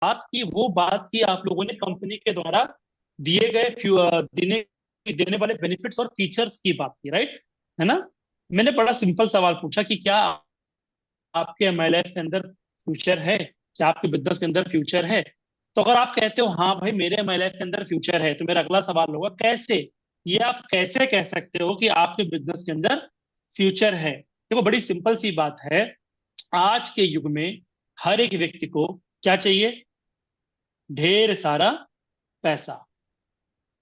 बात की, वो बात की आप लोगों ने कंपनी के द्वारा दिए गए देने देने वाले बेनिफिट्स और फीचर्स की बात की, राइट? है ना? मैंने बड़ा सिंपल सवाल पूछा कि क्या आपके एमएलएफ के अंदर फ्यूचर है, क्या आपके बिजनेस के अंदर फ्यूचर है? तो अगर आप कहते हो हाँ भाई मेरे एमएलएफ के अंदर फ्यूचर है, तो मेरा अगला सवाल होगा कैसे? ये आप कैसे कह सकते हो कि आपके बिजनेस के अंदर फ्यूचर है? देखो बड़ी सिंपल सी बात है। आज के युग में हर एक व्यक्ति को क्या चाहिए? ढेर सारा पैसा,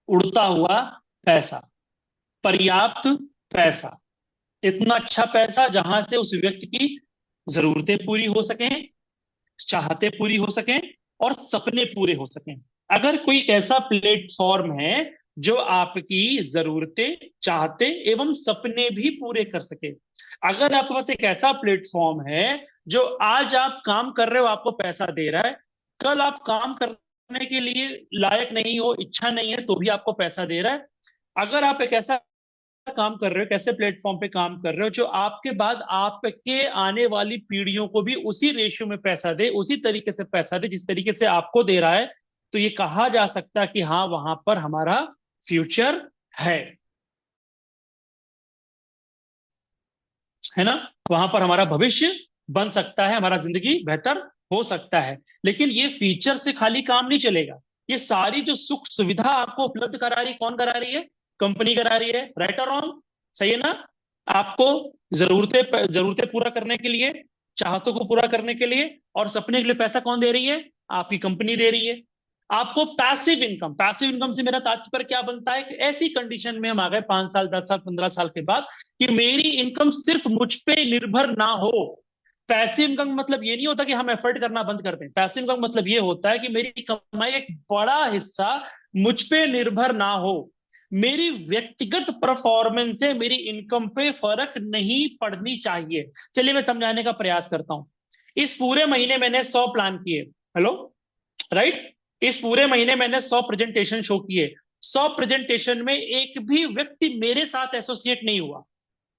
उड़ता हुआ पैसा, पर्याप्त पैसा, इतना अच्छा पैसा जहां से उस व्यक्ति की जरूरतें पूरी हो सकें, चाहते पूरी हो सकें और सपने पूरे हो सकें। अगर कोई ऐसा प्लेटफॉर्म है जो आपकी जरूरतें, चाहते एवं सपने भी पूरे कर सके, अगर आपके पास एक ऐसा प्लेटफॉर्म है जो आज आप काम कर रहे हो आपको पैसा दे रहा है, कल आप काम करने के लिए लायक नहीं हो, इच्छा नहीं है, तो भी आपको पैसा दे रहा है। अगर आप एक ऐसा काम कर रहे हो, कैसे प्लेटफॉर्म पे काम कर रहे हो जो आपके बाद आपके आने वाली पीढ़ियों को भी उसी रेशियो में पैसा दे, उसी तरीके से पैसा दे जिस तरीके से आपको दे रहा है, तो ये कहा जा सकता है कि हाँ वहां पर हमारा फ्यूचर है। है ना? वहां पर हमारा भविष्य बन सकता है, हमारा जिंदगी बेहतर हो सकता है। लेकिन ये फीचर से खाली काम नहीं चलेगा। ये सारी जो सुख सुविधा आपको उपलब्ध करा रही, कौन करा रही है? कंपनी करा रही है, राइट और रॉन्ग? सही है ना? आपको जरूरतें जरूरतें पूरा करने के लिए, चाहतों को पूरा करने के लिए और सपने के लिए पैसा कौन दे रही है? आपकी कंपनी दे रही है। आपको पैसिव इनकम, पैसिव इनकम से मेरा तात्पर्य क्या बनता है कि ऐसी कंडीशन में हम आ गए 5 साल, 10 साल, 15 साल के बाद कि मेरी इनकम सिर्फ मुझ पे निर्भर ना हो। पैसिव इनकम मतलब ये नहीं होता कि हम एफर्ट करना बंद कर दें। पैसिव इनकम मतलब ये होता है कि मेरी कमाई एक बड़ा हिस्सा मुझ पे निर्भर ना हो, मेरी व्यक्तिगत परफॉर्मेंस से मेरी इनकम पे फर्क नहीं पड़नी चाहिए। चलिए मैं समझाने का प्रयास करता हूं। इस पूरे महीने मैंने 100 प्लान किए। Hello, right? इस पूरे महीने मैंने 100 प्रेजेंटेशन शो किए। 100 प्रेजेंटेशन में एक भी व्यक्ति मेरे साथ एसोसिएट नहीं हुआ।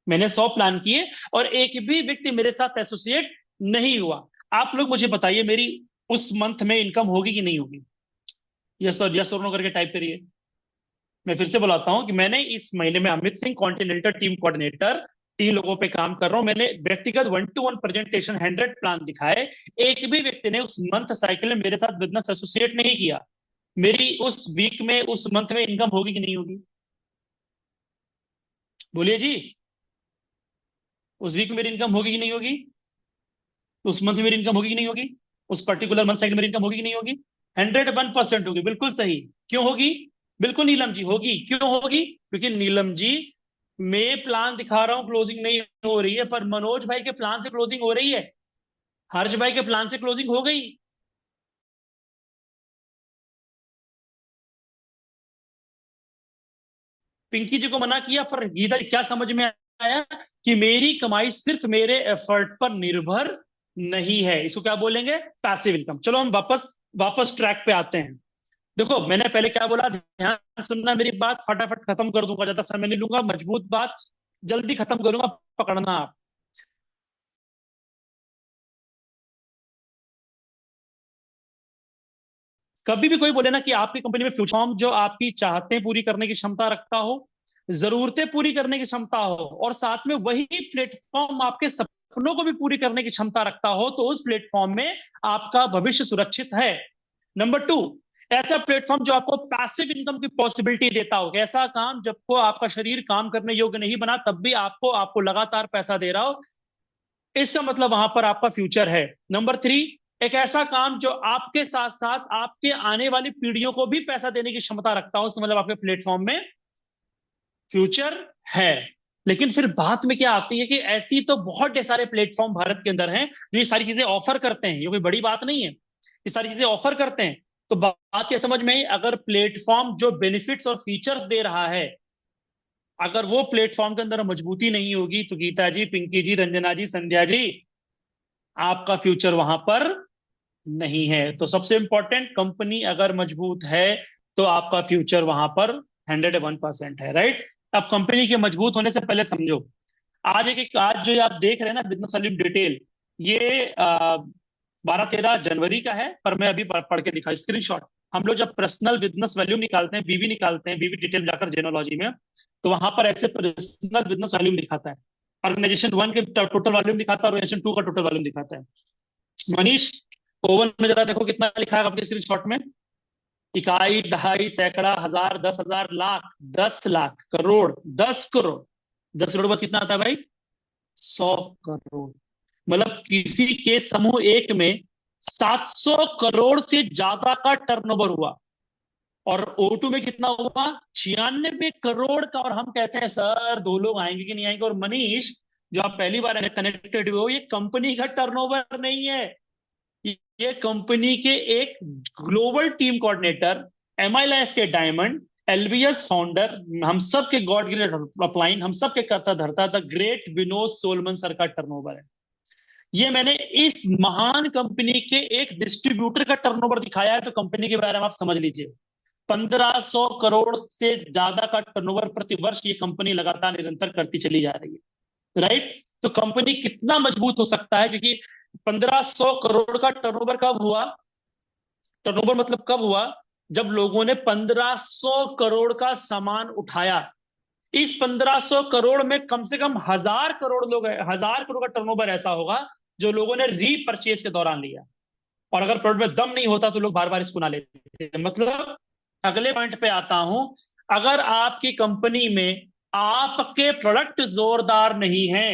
मैंने 100 प्लान किए और एक भी व्यक्ति मेरे साथ एसोसिएट नहीं हुआ। आप लोग मुझे बताइए मेरी उस मंथ में इनकम होगी कि नहीं होगी? यस सर, यस और नो करके टाइप करिए। मैं फिर से बुलाता हूं कि मैंने इस महीने में Amit Singh continental team coordinator 3 लोगों पे काम कर रहा हूं। मैंने व्यक्तिगत 1-to-1 प्रेजेंटेशन 100 प्लान दिखाए। एक भी व्यक्ति ने उस मंथ साइकिल में मेरे साथ बिजनेस एसोसिएट नहीं किया। मेरी उस वीक में, उस मंथ में इनकम होगी कि नहीं होगी? बोलिए जी। उस वीक में मेरी इनकम होगी कि नहीं होगी? उस मंथ में मेरी इनकम होगी कि नहीं होगी? उस पर्टिकुलर मंथ साइकिल में मेरी इनकम होगी कि नहीं होगी? 101% होगी, बिल्कुल सही। क्यों होगी? बिल्कुल नीलम जी होगी। क्यों होगी? क्योंकि नीलम जी, मैं प्लान दिखा रहा हूं क्लोजिंग नहीं हो रही है, पर मनोज भाई के प्लान से क्लोजिंग हो रही है, हर्ष भाई के प्लान से क्लोजिंग हो गई। पिंकी जी को मना किया, पर गीता जी क्या समझ में आया? कि मेरी कमाई सिर्फ मेरे एफर्ट पर निर्भर नहीं है। इसको क्या बोलेंगे? Passive income. चलो हम वापस वापस ट्रैक पे आते हैं। देखो मैंने पहले क्या बोला, ध्यान सुनना मेरी बात, फटाफट खत्म कर दूंगा, ज्यादा समय नहीं लूंगा, मजबूत बात जल्दी खत्म करूंगा, पकड़ना आप। कभी भी कोई बोले ना कि आपकी कंपनी में फ्यूचर जो आपकी चाहतें पूरी करने की क्षमता रखता हो, जरूरतें पूरी करने की क्षमता हो और साथ में वही प्लेटफॉर्म आपके सपनों को भी पूरी करने की क्षमता रखता हो, तो उस प्लेटफॉर्म में आपका भविष्य सुरक्षित है। नंबर 2, ऐसा प्लेटफॉर्म जो आपको पैसिव इनकम की पॉसिबिलिटी देता हो। ऐसा काम जब को आपका शरीर काम करने योग्य नहीं बना तब भी आपको आपको लगातार पैसा दे रहा हो, इसका मतलब वहां पर आपका फ्यूचर है। नंबर 3, एक ऐसा काम जो आपके साथ साथ आपके आने वाली पीढ़ियों को भी पैसा देने की क्षमता रखता हो, इसका मतलब आपके प्लेटफॉर्म में फ्यूचर है। लेकिन फिर बात में क्या आती है कि ऐसी तो बहुत ढेर सारे प्लेटफॉर्म भारत के अंदर हैं जो ये सारी चीजें ऑफर करते हैं, ये कोई बड़ी बात नहीं है, ये सारी चीजें ऑफर करते हैं। तो बात ये समझ में आई, अगर प्लेटफॉर्म जो बेनिफिट्स और फीचर्स दे रहा है, अगर वो प्लेटफॉर्म के अंदर मजबूती नहीं होगी, तो गीता जी, पिंकी जी, रंजना जी, संध्या जी, आपका फ्यूचर वहां पर नहीं है। तो सबसे इंपॉर्टेंट, कंपनी अगर मजबूत है तो आपका फ्यूचर वहां पर 101% है, राइट? अब कंपनी के मजबूत होने से पहले समझो, आज जो आप देख रहे हैं ना बिजनेस वैल्यू डिटेल, ये 12-13 जनवरी का है, पर मैं अभी पढ़ के दिखा स्क्रीनशॉट। हम लोग जब पर्सनल बिजनेस वैल्यू निकालते हैं, बीवी निकालते हैं, बीवी डिटेल जाकर जेनोलॉजी में, तो वहां पर ऐसे पर्सनल बिजनेस वैल्यूम दिखाता है। ऑर्गेनाइजेशन 1 के टोटल वॉल्यूम दिखाता है, ऑर्गेनाइजेशन 2 का टोटल वॉल्यूम दिखाता है। मनीष, ओवन में जरा देखो कितना लिखा है आपके स्क्रीनशॉट में। इकाई, दहाई, सैकड़ा, हजार, 10,000, लाख, 10 लाख, करोड़, 10 करोड़। 10 करोड़ बाद कितना आता है भाई? 100 करोड़। मतलब किसी के समूह एक में 700 करोड़ से ज्यादा का टर्नओवर हुआ। और O2 में कितना हुआ? 96 करोड़ का। और हम कहते हैं सर 2 लोग आएंगे कि नहीं आएंगे। और मनीष, जो आप पहली बार कनेक्टेड हो, ये कंपनी का टर्नओवर नहीं है, ये कंपनी के एक global team coordinator, MI life के डायमंड, LBS फाउंडर, हम सब के गॉड गिफ्टेड अपलाइन, हम सब के करता धरता the great Vinod Solomon sir का टर्नओवर है। ये मैंने इस महान कंपनी के एक डिस्ट्रीब्यूटर का टर्नओवर दिखाया है, तो कंपनी के बारे में आप समझ लीजिए। 1500 करोड़ से ज्यादा का टर्नओवर प्रति वर्ष ये कंपनी लगातार निरंतर करती चली जा रही है, राइट। तो कंपनी कितना मजबूत हो सकता है, क्योंकि 1500 करोड़ का टर्नओवर कब हुआ? टर्नओवर मतलब कब हुआ? जब लोगों ने 1500 करोड़ का सामान उठाया। इस 1500 करोड़ में कम से कम 1000 करोड़ लोग, 1000 करोड़ का टर्नओवर ऐसा होगा जो लोगों ने रीपरचेज के दौरान लिया। और अगर प्रोडक्ट में दम नहीं होता तो लोग बार बार इसको ना लेते। मतलब अगले पॉइंट पे आता हूं, अगर आपकी कंपनी में आपके प्रोडक्ट जोरदार नहीं है,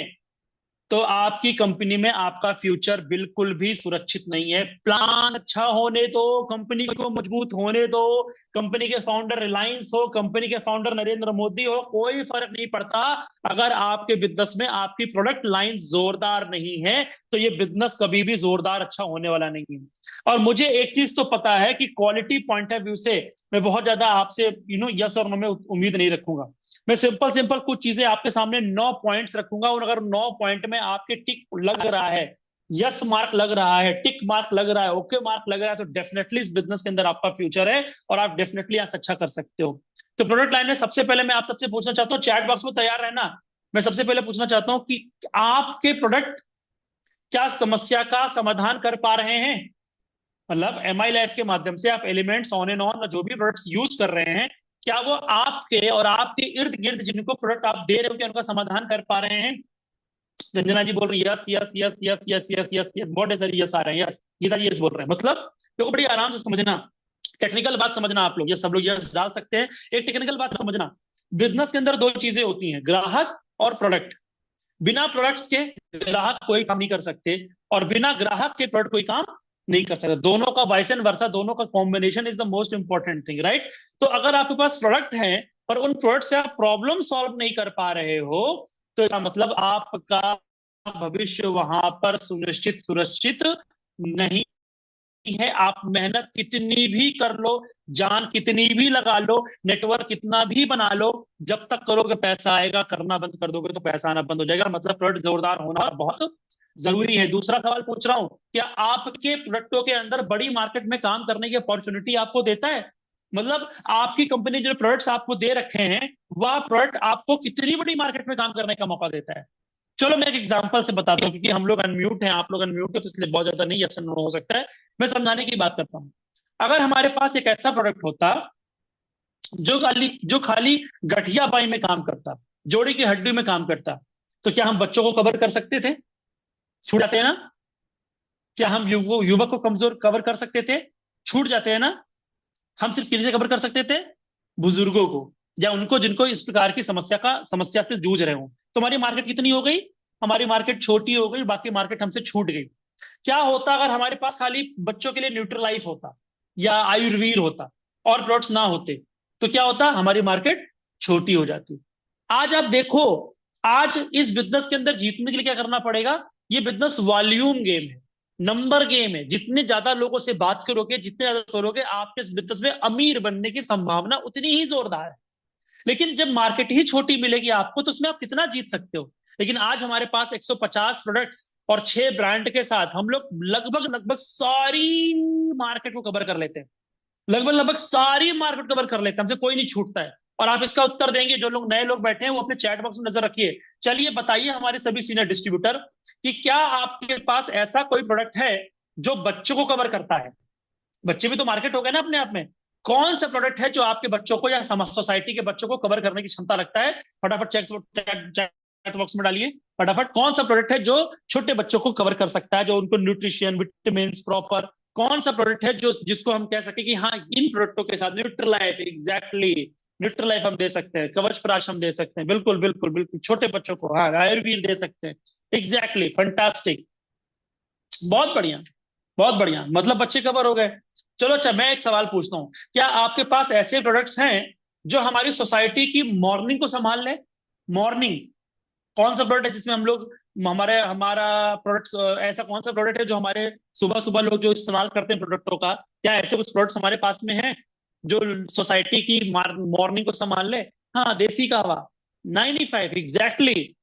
तो आपकी कंपनी में आपका फ्यूचर बिल्कुल भी सुरक्षित नहीं है। प्लान अच्छा होने दो, कंपनी को मजबूत होने दो, कंपनी के फाउंडर रिलायंस हो, कंपनी के फाउंडर नरेंद्र मोदी हो, कोई फर्क नहीं पड़ता। अगर आपके बिजनेस में आपकी प्रोडक्ट लाइन जोरदार नहीं है, तो ये बिजनेस कभी भी जोरदार अच्छा होने वाला नहीं है। और मुझे एक चीज तो पता है कि क्वालिटी पॉइंट ऑफ व्यू से मैं बहुत ज्यादा आपसे यस और नो में उम्मीद नहीं रखूंगा। मैं सिंपल सिंपल कुछ चीजें आपके सामने 9 पॉइंट्स रखूंगा, और अगर 9 पॉइंट में आपके टिक लग रहा है, यस मार्क लग रहा है, टिक मार्क लग रहा है, ओके मार्क लग रहा है, तो डेफिनेटली इस बिजनेस के अंदर आपका फ्यूचर है और आप डेफिनेटली आप अच्छा कर सकते हो। तो प्रोडक्ट लाइन में सबसे पहले मैं आप सबसे पूछना चाहता हूँ, चैट बॉक्स में तैयार रहना। मैं सबसे पहले पूछना चाहता हूँ कि आपके प्रोडक्ट क्या समस्या का समाधान कर पा रहे हैं? मतलब MI लाइफ के माध्यम से आप एलिमेंट्स ऑन एंड ऑन जो भी प्रोडक्ट्स यूज कर रहे हैं, क्या वो आपके और आपके इर्द गिर्द जिनको प्रोडक्ट आप दे रहे हो क्या उनका समाधान कर पा रहे हैं? रंजना जी बोल रही है yes yes yes yes yes yes yes yes, बहुत सारी यस आ रहे हैं, यस। गीता जी यस बोल रहे हैं। मतलब देखो बड़ी आराम से समझना, टेक्निकल बात समझना। आप लोग ये सब लोग यस डाल सकते हैं। एक टेक्निकल बात समझना, बिजनेस के अंदर 2 चीजें होती हैं, ग्राहक और प्रोडक्ट। बिना प्रोडक्ट्स के ग्राहक कोई काम नहीं कर सकते, और बिना ग्राहक के प्रोडक्ट कोई काम नहीं कर सकता। दोनों का वाइस एंड वर्सा, दोनों का combination is the most important thing, right. तो अगर आपके पास प्रोडक्ट है पर उन प्रोडक्ट से आप प्रॉब्लम सॉल्व नहीं कर पा रहे हो, तो इसका मतलब आपका भविष्य वहां पर सुनिश्चित सुरक्षित नहीं है। आप मेहनत कितनी भी कर लो, जान कितनी भी लगा लो, नेटवर्क कितना भी बना लो, जब तक करोगे पैसा आएगा, करना बंद कर दोगे तो पैसा आना बंद हो जाएगा। मतलब प्रोडक्ट जोरदार होना बहुत जरूरी है। दूसरा सवाल पूछ रहा हूं, क्या आपके प्रोडक्टों के अंदर बड़ी मार्केट में काम करने की अपॉर्चुनिटी आपको देता है? मतलब आपकी कंपनी जो प्रोडक्ट्स आपको दे रखे हैं, वह प्रोडक्ट आपको कितनी बड़ी मार्केट में काम करने का मौका देता है? चलो मैं एक एग्जांपल से बताता हूँ, क्योंकि हम लोग अनम्यूट हैं, आप लोग अनम्यूट हो, तो इसलिए बहुत ज्यादा नहीं यस नो हो सकता है। मैं समझाने की बात करता हूँ। अगर हमारे पास एक ऐसा प्रोडक्ट होता जो खाली गठिया बाई में काम करता, जोड़ी की हड्डी में काम करता, तो क्या हम बच्चों को कवर कर सकते थे? छूट जाते हैं ना। क्या हम युवक को कमजोर कवर कर सकते थे? छूट जाते हैं ना। हम सिर्फ किसे कवर कर सकते थे? बुजुर्गों को, या उनको जिनको इस प्रकार की समस्या से जूझ रहे हो। तो हमारी मार्केट कितनी हो गई? हमारी मार्केट छोटी हो गई, बाकी मार्केट हमसे छूट गई। क्या होता अगर हमारे पास खाली बच्चों के लिए न्यूट्रलाइफ होता या आयुर्वीर होता और प्रोडक्ट्स ना होते? तो क्या होता? हमारी मार्केट छोटी हो जाती। आज आप देखो, आज इस बिजनेस के अंदर जीतने के लिए क्या करना पड़ेगा? ये बिजनेस वॉल्यूम गेम है, नंबर गेम है। जितने ज्यादा लोगों से बात करोगे, जितने ज्यादा करोगे, आपके इस बिजनेस में अमीर बनने की संभावना उतनी ही जोरदार है। लेकिन जब मार्केट ही छोटी मिलेगी आपको, तो उसमें आप कितना जीत सकते हो? लेकिन आज हमारे पास 150 प्रोडक्ट्स और 6 ब्रांड के साथ हम लोग लगभग लगभग सारी मार्केट को कवर कर लेते हैं। लगभग लगभग सारी मार्केट कवर कर लेते हैं, हमसे कोई नहीं छूटता है। और आप इसका उत्तर देंगे, जो लोग नए लोग बैठे हैं वो अपने चैट बॉक्स में नजर रखिए। चलिए बताइए हमारे सभी सीनियर डिस्ट्रीब्यूटर कि क्या आपके पास ऐसा कोई प्रोडक्ट है जो बच्चों को कवर करता है। बच्चे भी तो मार्केट हो गए ना अपने आप में। कौन सा प्रोडक्ट है जो आपके बच्चों को या सोसाइटी के बच्चों को कवर करने की क्षमता रखता है? फटाफट चैट बॉक्स में डालिए। फटाफट कौन सा प्रोडक्ट है जो छोटे बच्चों को कवर कर सकता है, जो उनको न्यूट्रिशन विटामिन प्रॉपर, कौन सा प्रोडक्ट है जो जिसको हम कह सके कि हाँ इन प्रोडक्टों के साथ न्यूट्रलाइफ, एग्जैक्टली न्यूट्रलाइफ हम दे सकते हैं, कवच प्राश हम दे सकते हैं, बिल्कुल बिल्कुल बिल्कुल, छोटे बच्चों को हाँ आयुर्वेद दे सकते हैं। एग्जैक्टली फंटास्टिक, बहुत बढ़िया, बहुत बढ़िया, मतलब बच्चे कवर हो गए। चलो अच्छा, मैं एक सवाल पूछता हूँ, क्या आपके पास ऐसे प्रोडक्ट्स हैं जो हमारी सोसाइटी की मॉर्निंग को संभाल ले? मॉर्निंग, कौन सा प्रोडक्ट है जिसमें हम लोग, हमारे हमारा प्रोडक्ट्स, ऐसा कौन सा प्रोडक्ट है जो हमारे सुबह सुबह लोग जो इस्तेमाल करते हैं प्रोडक्टों का, क्या ऐसे कुछ प्रोडक्ट्स हमारे पास में हैं जो सोसाइटी की मॉर्निंग को संभाल ले? हाँ, देसी कहवा, 95, एग्जैक्टली,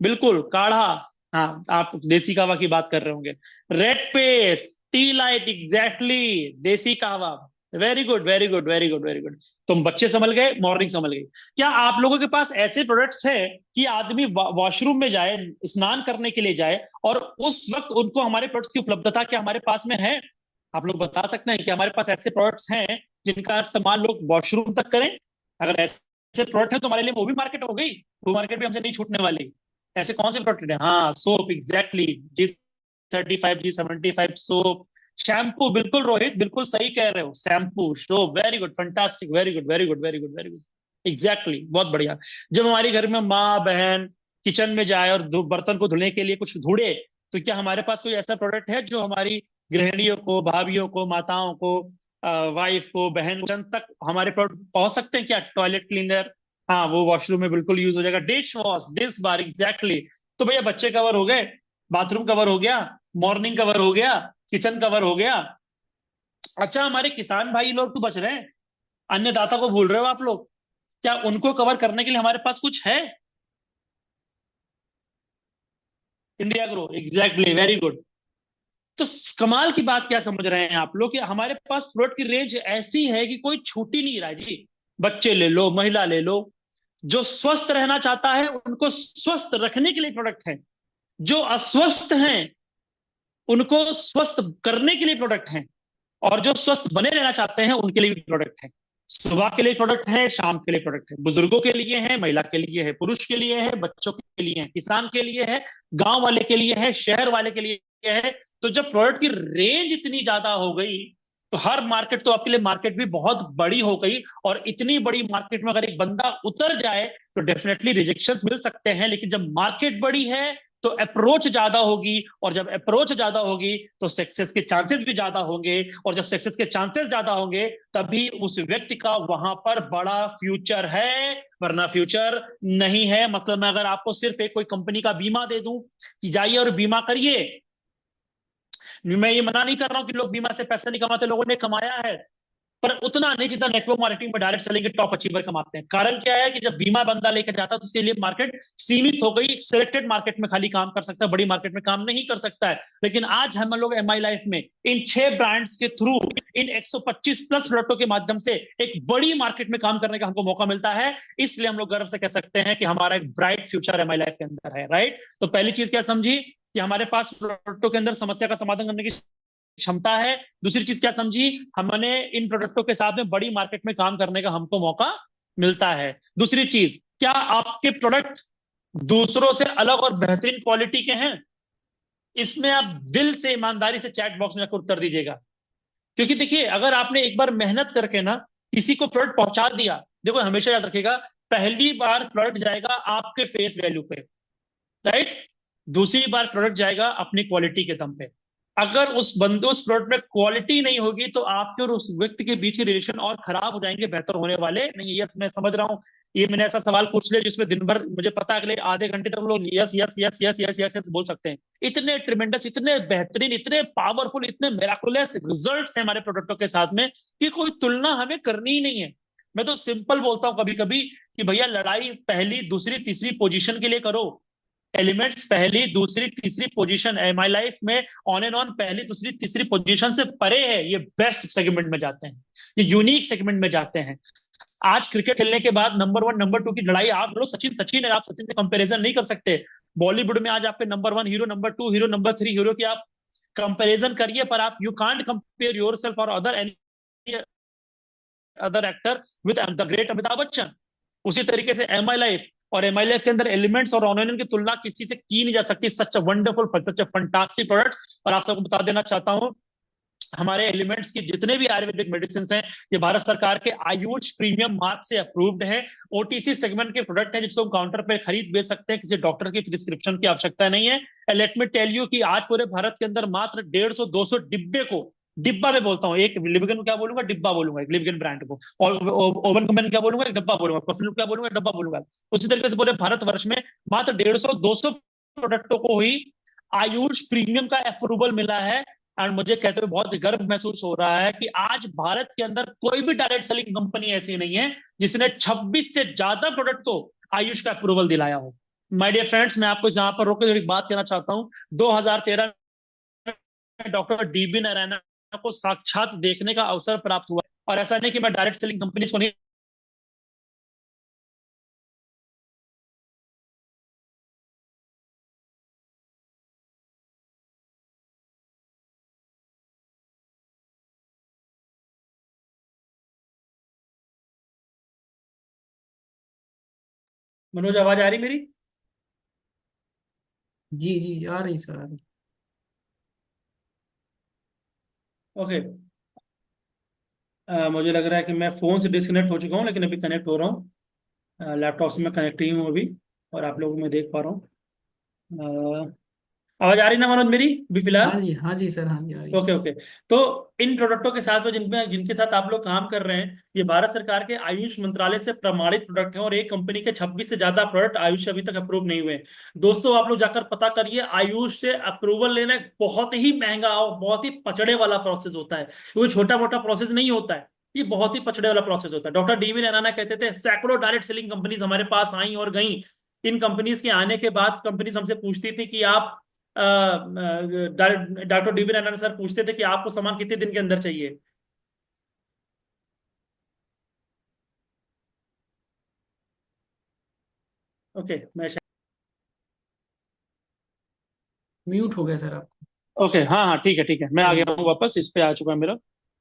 बिल्कुल काढ़ा। हाँ, आप देसी कहवा की बात कर रहे होंगे। Red paste, T light, exactly, देसी कहवा। Very good very good very good very good. तुम बच्चे संभल गए, मॉर्निंग संभल गई। क्या आप लोगों के पास ऐसे प्रोडक्ट्स हैं कि आदमी वॉशरूम में जाए, स्नान करने के लिए जाए, और उस वक्त उनको हमारे प्रोडक्ट्स की उपलब्धता क्या हमारे पास में है? आप लोग बता सकते हैं कि हमारे पास ऐसे प्रोडक्ट्स हैं जिनका इस्तेमाल लोग वॉशरूम तक करें? अगर ऐसे प्रोडक्ट है तो हमारे लिए वो भी मार्केट हो गई, वो मार्केट भी हमसे नहीं छूटने वाली। ऐसे कौन से प्रोडक्ट है? हाँ, soap, exactly, G35, G75 soap. Shampoo, बिल्कुल रोहित, बिल्कुल सही कह रहे हो, shampoo, soap, very good, fantastic, very good very good very good very good, exactly, बहुत बढ़िया। जब हमारी घर में माँ बहन किचन में जाए और बर्तन को धुलने के लिए कुछ ढूंढे, तो क्या हमारे पास कोई ऐसा प्रोडक्ट है जो हमारी गृहिणियों को, भाभीियों को, माताओं को, वाइफ को, बहन तक हमारे प्रोडक्ट पहुंच सकते हैं क्या? टॉयलेट क्लीनर, हाँ वो वॉशरूम में बिल्कुल यूज हो जाएगा। डिश वॉश, डिश बार, एग्जैक्टली। तो भैया बच्चे कवर हो गए, बाथरूम कवर हो गया, मॉर्निंग कवर हो गया, किचन कवर हो गया। अच्छा, हमारे किसान भाई लोग तो बच रहे हैं, अन्नदाता को भूल रहे हो आप लोग। क्या उनको कवर करने के लिए हमारे पास कुछ है? India grow, exactly, very good. तो कमाल की बात क्या समझ रहे हैं आप लोग कि हमारे पास प्रोडक्ट की रेंज ऐसी है कि कोई छूट ही नहीं रहा है जी। बच्चे ले लो, महिला ले लो, जो स्वस्थ रहना चाहता है उनको स्वस्थ रखने के लिए प्रोडक्ट है, जो अस्वस्थ हैं उनको स्वस्थ करने के लिए प्रोडक्ट हैं, और जो स्वस्थ बने रहना चाहते हैं उनके लिए भी प्रोडक्ट है। सुबह के लिए प्रोडक्ट है, शाम के लिए प्रोडक्ट है, बुजुर्गों के लिए है, महिला के लिए है, पुरुष के लिए है, बच्चों के लिए है, किसान के लिए है, गांव वाले के लिए है, शहर वाले के लिए है। तो जब प्रोडक्ट की रेंज इतनी ज्यादा हो गई, तो हर मार्केट तो आपके लिए मार्केट भी बहुत बड़ी हो गई। और इतनी बड़ी मार्केट में अगर एक बंदा उतर जाए तो डेफिनेटली रिजेक्शन मिल सकते हैं, लेकिन जब मार्केट बड़ी है तो अप्रोच ज्यादा होगी, और जब अप्रोच ज्यादा होगी तो सक्सेस के चांसेस भी ज्यादा होंगे, और जब सक्सेस के चांसेस ज्यादा होंगे तभी उस व्यक्ति का वहां पर बड़ा फ्यूचर है, वरना फ्यूचर नहीं है। मतलब मैं अगर आपको सिर्फ एक कोई कंपनी का बीमा दे दूं कि जाइए और बीमा करिए, मैं ये मना नहीं कर रहा हूं कि लोग बीमा से पैसे नहीं कमाते, लोगों ने कमाया है, पर उतना नहीं जितना नेटवर्क मार्केटिंग में डायरेक्ट सेलिंग के टॉप अचीवर कमाते हैं। कारण क्या है कि जब बीमा बंदा लेकर जाता है तो उसके लिए मार्केट सीमित हो गई, सिलेक्टेड मार्केट में खाली काम कर सकता है, बड़ी मार्केट में काम नहीं कर सकता है। लेकिन आज हम लोग एम आई लाइफ में इन 6 ब्रांड्स के थ्रू, इन 125 प्लस प्रोडक्टों के माध्यम से एक बड़ी मार्केट में काम करने का हमको मौका मिलता है। इसलिए हम लोग गर्व से कह सकते हैं कि हमारा एक bright future M I life के अंदर है, राइट? तो पहली चीज क्या समझी कि हमारे पास प्रोडक्टों के अंदर समस्या का समाधान करने की क्षमता है। दूसरी चीज क्या समझी, हमने इन प्रोडक्टों के साथ में बड़ी मार्केट में काम करने का हमको मौका मिलता है। दूसरी चीज, क्या आपके प्रोडक्ट दूसरों से अलग और बेहतरीन क्वालिटी के हैं? इसमें आप दिल से, ईमानदारी से चैट बॉक्स में जाकर उत्तर दीजिएगा। क्योंकि देखिए, अगर आपने एक बार मेहनत करके ना किसी को प्रोडक्ट पहुंचा दिया, देखो हमेशा याद रखिएगा, पहली बार प्रोडक्ट जाएगा आपके फेस वैल्यू पे, राइट? दूसरी बार प्रोडक्ट जाएगा अपनी क्वालिटी के दम पे। अगर उस प्रोडक्ट में क्वालिटी नहीं होगी तो आपके और उस व्यक्ति के बीच के रिलेशन और खराब हो जाएंगे, बेहतर होने वाले नहीं। यस, मैं समझ रहा हूँ, ये मैंने ऐसा सवाल पूछ लिया जिसमें दिन भर मुझे पता है अगले आधे घंटे तक लोग yes yes yes yes yes yes yes बोल सकते हैं। इतने ट्रिमेंडस, इतने बेहतरीन, इतने पावरफुल, इतने मेराकुलस रिजल्ट्स हैं हमारे प्रोडक्टों के साथ में कि कोई तुलना हमें करनी ही नहीं है। मैं तो सिंपल बोलता हूँ कभी कभी कि भैया लड़ाई पहली दूसरी तीसरी पोजीशन के लिए करो, एलिमेंट्स पहली दूसरी तीसरी पोजीशन है माई लाइफ में, ऑन एंड ऑन पहली दूसरी तीसरी पोजीशन से परे है। ये बेस्ट सेगमेंट में जाते हैं, ये यूनिक सेगमेंट में जाते हैं। आज क्रिकेट खेलने के बाद नंबर वन नंबर टू की लड़ाई, आप लोग सचिन सचिन है, आप सचिन से कंपैरिजन नहीं कर सकते। बॉलीवुड में आज आपके number one hero, number two hero, number three hero की आप कंपैरिजन करिए, पर आप you can't compare yourself और other any other actor with the great Amitabh Bachchan. उसी तरीके से एम आई लाइफ, और एम आई लाइफ के अंदर एलिमेंट्स और ऑनियन की तुलना किसी से की नहीं जा सकती। सच वंडरफुल, सच फंटास्टिक प्रोडक्ट्स। और आप सबको बता देना चाहता हूँ, हमारे एलिमेंट्स की जितने भी आयुर्वेदिक मेडिसिन हैं, ये भारत सरकार के आयुष प्रीमियम मार्क से अप्रूव्ड है। ओटीसी सेगमेंट के प्रोडक्ट है, जिसको हम काउंटर पे खरीद बेच सकते हैं, किसी डॉक्टर की प्रिस्क्रिप्शन की आवश्यकता नहीं है। लेट मी टेल यू कि आज पूरे भारत के अंदर मात्र 150-200 डिब्बे को, डिब्बा में बोलता हूँ, एक लिविगन क्या बोलूंगा, डिब्बा बोलूंगा, एक लिविगन ब्रांड को, और ओवन कंपनी क्या बोलूंगा, एक डब्बा बोलूंगा, परफ्यूम क्या बोलूंगा, डब्बा बोलूंगा। उसी तरीके से पूरे भारतवर्ष में मात्र 150-200 प्रोडक्टों को ही आयुष प्रीमियम का अप्रूवल मिला है। एंड मुझे कहते हुए बहुत गर्व महसूस हो रहा है कि आज भारत के अंदर कोई भी डायरेक्ट सेलिंग कंपनी ऐसी नहीं है जिसने 26 से ज्यादा प्रोडक्ट को आयुष का अप्रूवल दिलाया हो। माय डियर फ्रेंड्स, मैं आपको यहां पर रोक के एक बात कहना चाहता हूं। 2013 में डॉक्टर डीबी नारायण को साक्षात देखने का अवसर प्राप्त हुआ, और ऐसा नहीं कि मैं डायरेक्ट सेलिंग कंपनी को नहीं। मनोज, आवाज आ रही मेरी? जी जी, आ रही सर, आ रही। ओके। मुझे लग रहा है कि मैं फोन से डिस्कनेक्ट हो चुका हूँ, लेकिन अभी कनेक्ट हो रहा हूँ। लैपटॉप से मैं कनेक्ट ही हूँ अभी, और आप लोगों को मैं देख पा रहा हूँ। आवाज आ रही ना मनोज मेरी अभी फिलहाल? हाँ जी सर, हाँ जी, आ रही। Okay okay. तो इन प्रोडक्टों के साथ में जिनमें जिनके साथ आप लोग काम कर रहे हैं, ये भारत सरकार के आयुष मंत्रालय से प्रमाणित प्रोडक्ट हैं, और एक कंपनी के 26 से ज्यादा प्रोडक्ट आयुष से अभी तक अप्रूव नहीं हुए हैं। दोस्तों, आप लोग जाकर पता करिए, आयुष से अप्रूवल लेना एक बहुत ही महंगा और बहुत ही पचड़े वाला प्रोसेस होता है। कोई छोटा मोटा प्रोसेस नहीं होता है, ये बहुत ही पचड़े वाला प्रोसेस होता है। डॉक्टर डीवी नारायण कहते थे, सैकड़ों डायरेक्ट सेलिंग कंपनीज हमारे पास आई और गई। इन कंपनीज के आने के बाद कंपनीज हमसे पूछती थी कि आप, डॉक्टर डीबी नारायण सर पूछते थे कि आपको सामान कितने दिन के अंदर चाहिए। ओके, मैं म्यूट हो गया सर आप। ओके, हाँ हाँ, ठीक है ठीक है, मैं आ हाँ गया जी। हूँ वापस, इस पे आ चुका है मेरा।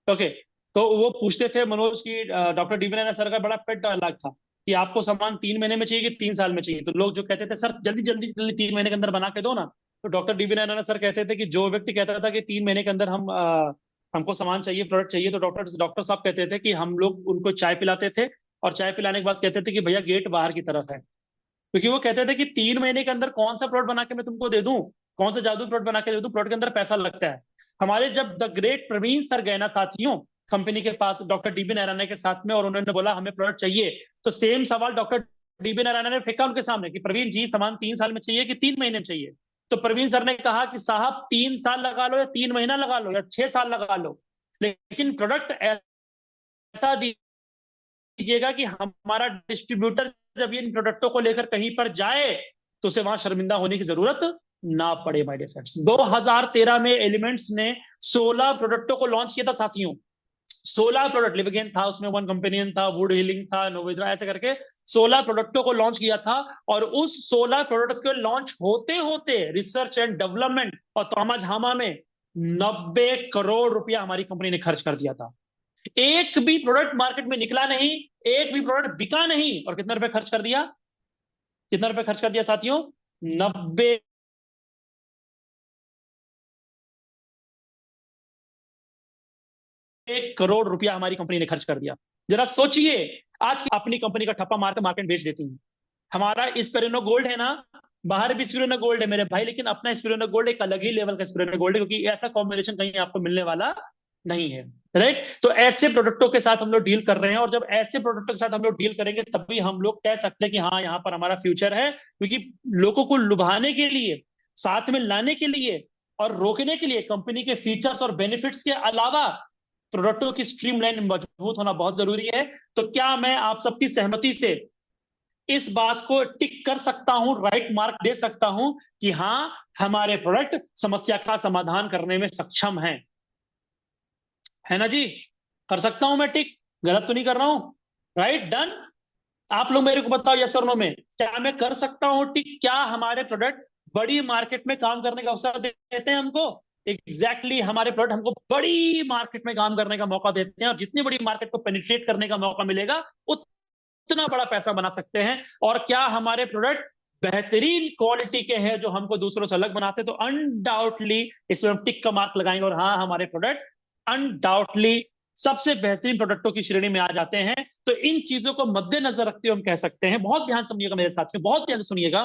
ओके। तो वो पूछते थे मनोज की, डॉक्टर डीवी नारायण सर का बड़ा पेट डायलॉग था कि आपको सामान 3 महीने में चाहिए कि 3 साल में चाहिए। तो लोग जो कहते थे, सर जल्दी जल्दी जल्दी 3 महीने के अंदर बना के दो ना। तो डॉक्टर डीवी नारायण सर कहते थे कि जो व्यक्ति कहता था कि 3 महीने के अंदर हमको सामान चाहिए, प्रोडक्ट चाहिए, तो डॉक्टर डॉक्टर साहब कहते थे कि हम लोग उनको चाय पिलाते थे, और चाय पिलाने के बाद कहते थे कि भैया गेट बाहर की तरफ है। क्योंकि वो कहते थे कि 3 महीने के अंदर कौन सा प्रोडक्ट बना के मैं तुमको दे दूं, कौन सा जादू प्रोडक्ट बना के दे दूं, प्रोडक्ट के अंदर पैसा लगता है। हमारे जब द ग्रेट प्रवीण सर गए ना साथियों कंपनी के पास डॉक्टर डीबी नारायण के साथ में, और उन्होंने बोला हमें प्रोडक्ट चाहिए, तो सेम सवाल डॉक्टर डीबी नारायण ने फेंका उनके सामने कि प्रवीण जी, सामान 3 साल में चाहिए कि 3 महीने में चाहिए? तो प्रवीण सर ने कहा कि साहब 3 साल लगा लो या 3 महीना लगा लो या 6 साल लगा लो, लेकिन प्रोडक्ट ऐसा कीजिएगा कि हमारा डिस्ट्रीब्यूटर जब इन प्रोडक्टों को लेकर कहीं पर जाए तो उसे वहां शर्मिंदा होने की जरूरत ना पड़े। माय डियर फ्रेंड्स, 2013 में एलिमेंट्स ने 16 प्रोडक्टों को लॉन्च किया था साथियों। 16 प्रोडक्ट, लिविगेन था उसमें, वन कंपेनियन था, वुड हीलिंग था, नोवेद्रा, ऐसे करके 16 प्रोडक्टों को लॉन्च किया था। और उस 16 प्रोडक्ट के लॉन्च होते होते रिसर्च एंड डेवलपमेंट और तोमा झामा में 90 करोड़ रुपया हमारी कंपनी ने खर्च कर दिया था। एक भी प्रोडक्ट मार्केट में निकला नहीं, एक भी प्रोडक्ट बिका नहीं, और कितना रुपए खर्च कर दिया? कितना रुपए खर्च कर दिया साथियों? 90 करोड़ रुपया हमारी कंपनी ने खर्च कर दिया। जरा सोचिए, आज अपनी कंपनी का ठप्पा मार के मार्केट बेच देती है। हमारा स्पेरिनो गोल्ड है ना, बाहर भी स्पिरिनो गोल्ड है मेरे भाई, लेकिन अपना स्पिरिनो गोल्ड एक अलग ही लेवल का स्पिरिनो गोल्ड है, क्योंकि ऐसा कॉम्बिनेशन कहीं आपको मिलने वाला नहीं है। राइट? तो ऐसे प्रोडक्टों के साथ हम लोग डील कर रहे हैं, और जब ऐसे प्रोडक्टों के साथ हम लोग डील करेंगे तभी हम लोग कह सकते हैं कि हाँ, यहाँ पर हमारा फ्यूचर है। क्योंकि लोगों को लुभाने के लिए, साथ में लाने के लिए और रोकने के लिए कंपनी के फीचर्स और बेनिफिट्स के अलावा प्रोडक्टों की स्ट्रीमलाइन मजबूत होना बहुत जरूरी है। तो क्या मैं आप सबकी सहमति से इस बात को टिक कर सकता हूं, राइट मार्क दे सकता हूं कि हाँ, हमारे प्रोडक्ट समस्या का समाधान करने में सक्षम हैं? है ना जी? कर सकता हूं मैं टिक? गलत तो नहीं कर रहा हूं? Right, done. आप लोग मेरे को बताओ यस और नो में, क्या मैं कर सकता हूं टिक? क्या हमारे प्रोडक्ट बड़ी मार्केट में काम करने का अवसर देते हैं हमको? एग्जैक्टली हमारे प्रोडक्ट हमको बड़ी मार्केट में काम करने का मौका देते हैं, और जितनी बड़ी मार्केट को पेनिट्रेट करने का मौका मिलेगा उतना बड़ा पैसा बना सकते हैं। और क्या हमारे प्रोडक्ट बेहतरीन क्वालिटी के हैं जो हमको दूसरों से अलग बनाते हैं, तो अनडाउटली इसमें हम टिक का मार्क लगाएंगे, और हाँ, हमारे प्रोडक्ट अनडाउटली सबसे बेहतरीन प्रोडक्टों की श्रेणी में आ जाते हैं। तो इन चीजों को मद्देनजर रखते हुए हम कह सकते हैं, बहुत ध्यान समझिएगा मेरे साथ में, बहुत ध्यान से सुनिएगा,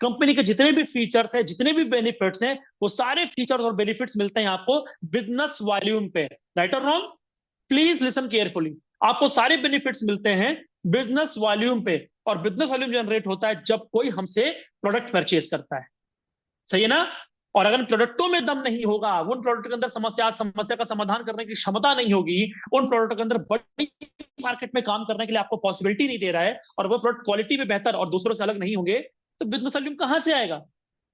कंपनी के जितने भी फीचर्स हैं, जितने भी बेनिफिट्स हैं, वो सारे फीचर्स और बेनिफिट्स मिलते हैं आपको बिजनेस वॉल्यूम पे। राइट और रॉन्ग? Please listen carefully. आपको सारे बेनिफिट्स मिलते हैं बिजनेस वॉल्यूम पे, और बिजनेस वॉल्यूम जनरेट होता है जब कोई हमसे प्रोडक्ट परचेज करता है। सही है ना? और अगर प्रोडक्टों में दम नहीं होगा, उन प्रोडक्ट के अंदर समस्या का समाधान करने की क्षमता नहीं होगी, उन प्रोडक्ट के अंदर बड़ी मार्केट में काम करने के लिए आपको पॉसिबिलिटी नहीं दे रहा है, और वो प्रोडक्ट क्वालिटी में बेहतर और दूसरों से अलग नहीं होंगे, तो बिजनेस वॉल्यूम कहां से आएगा?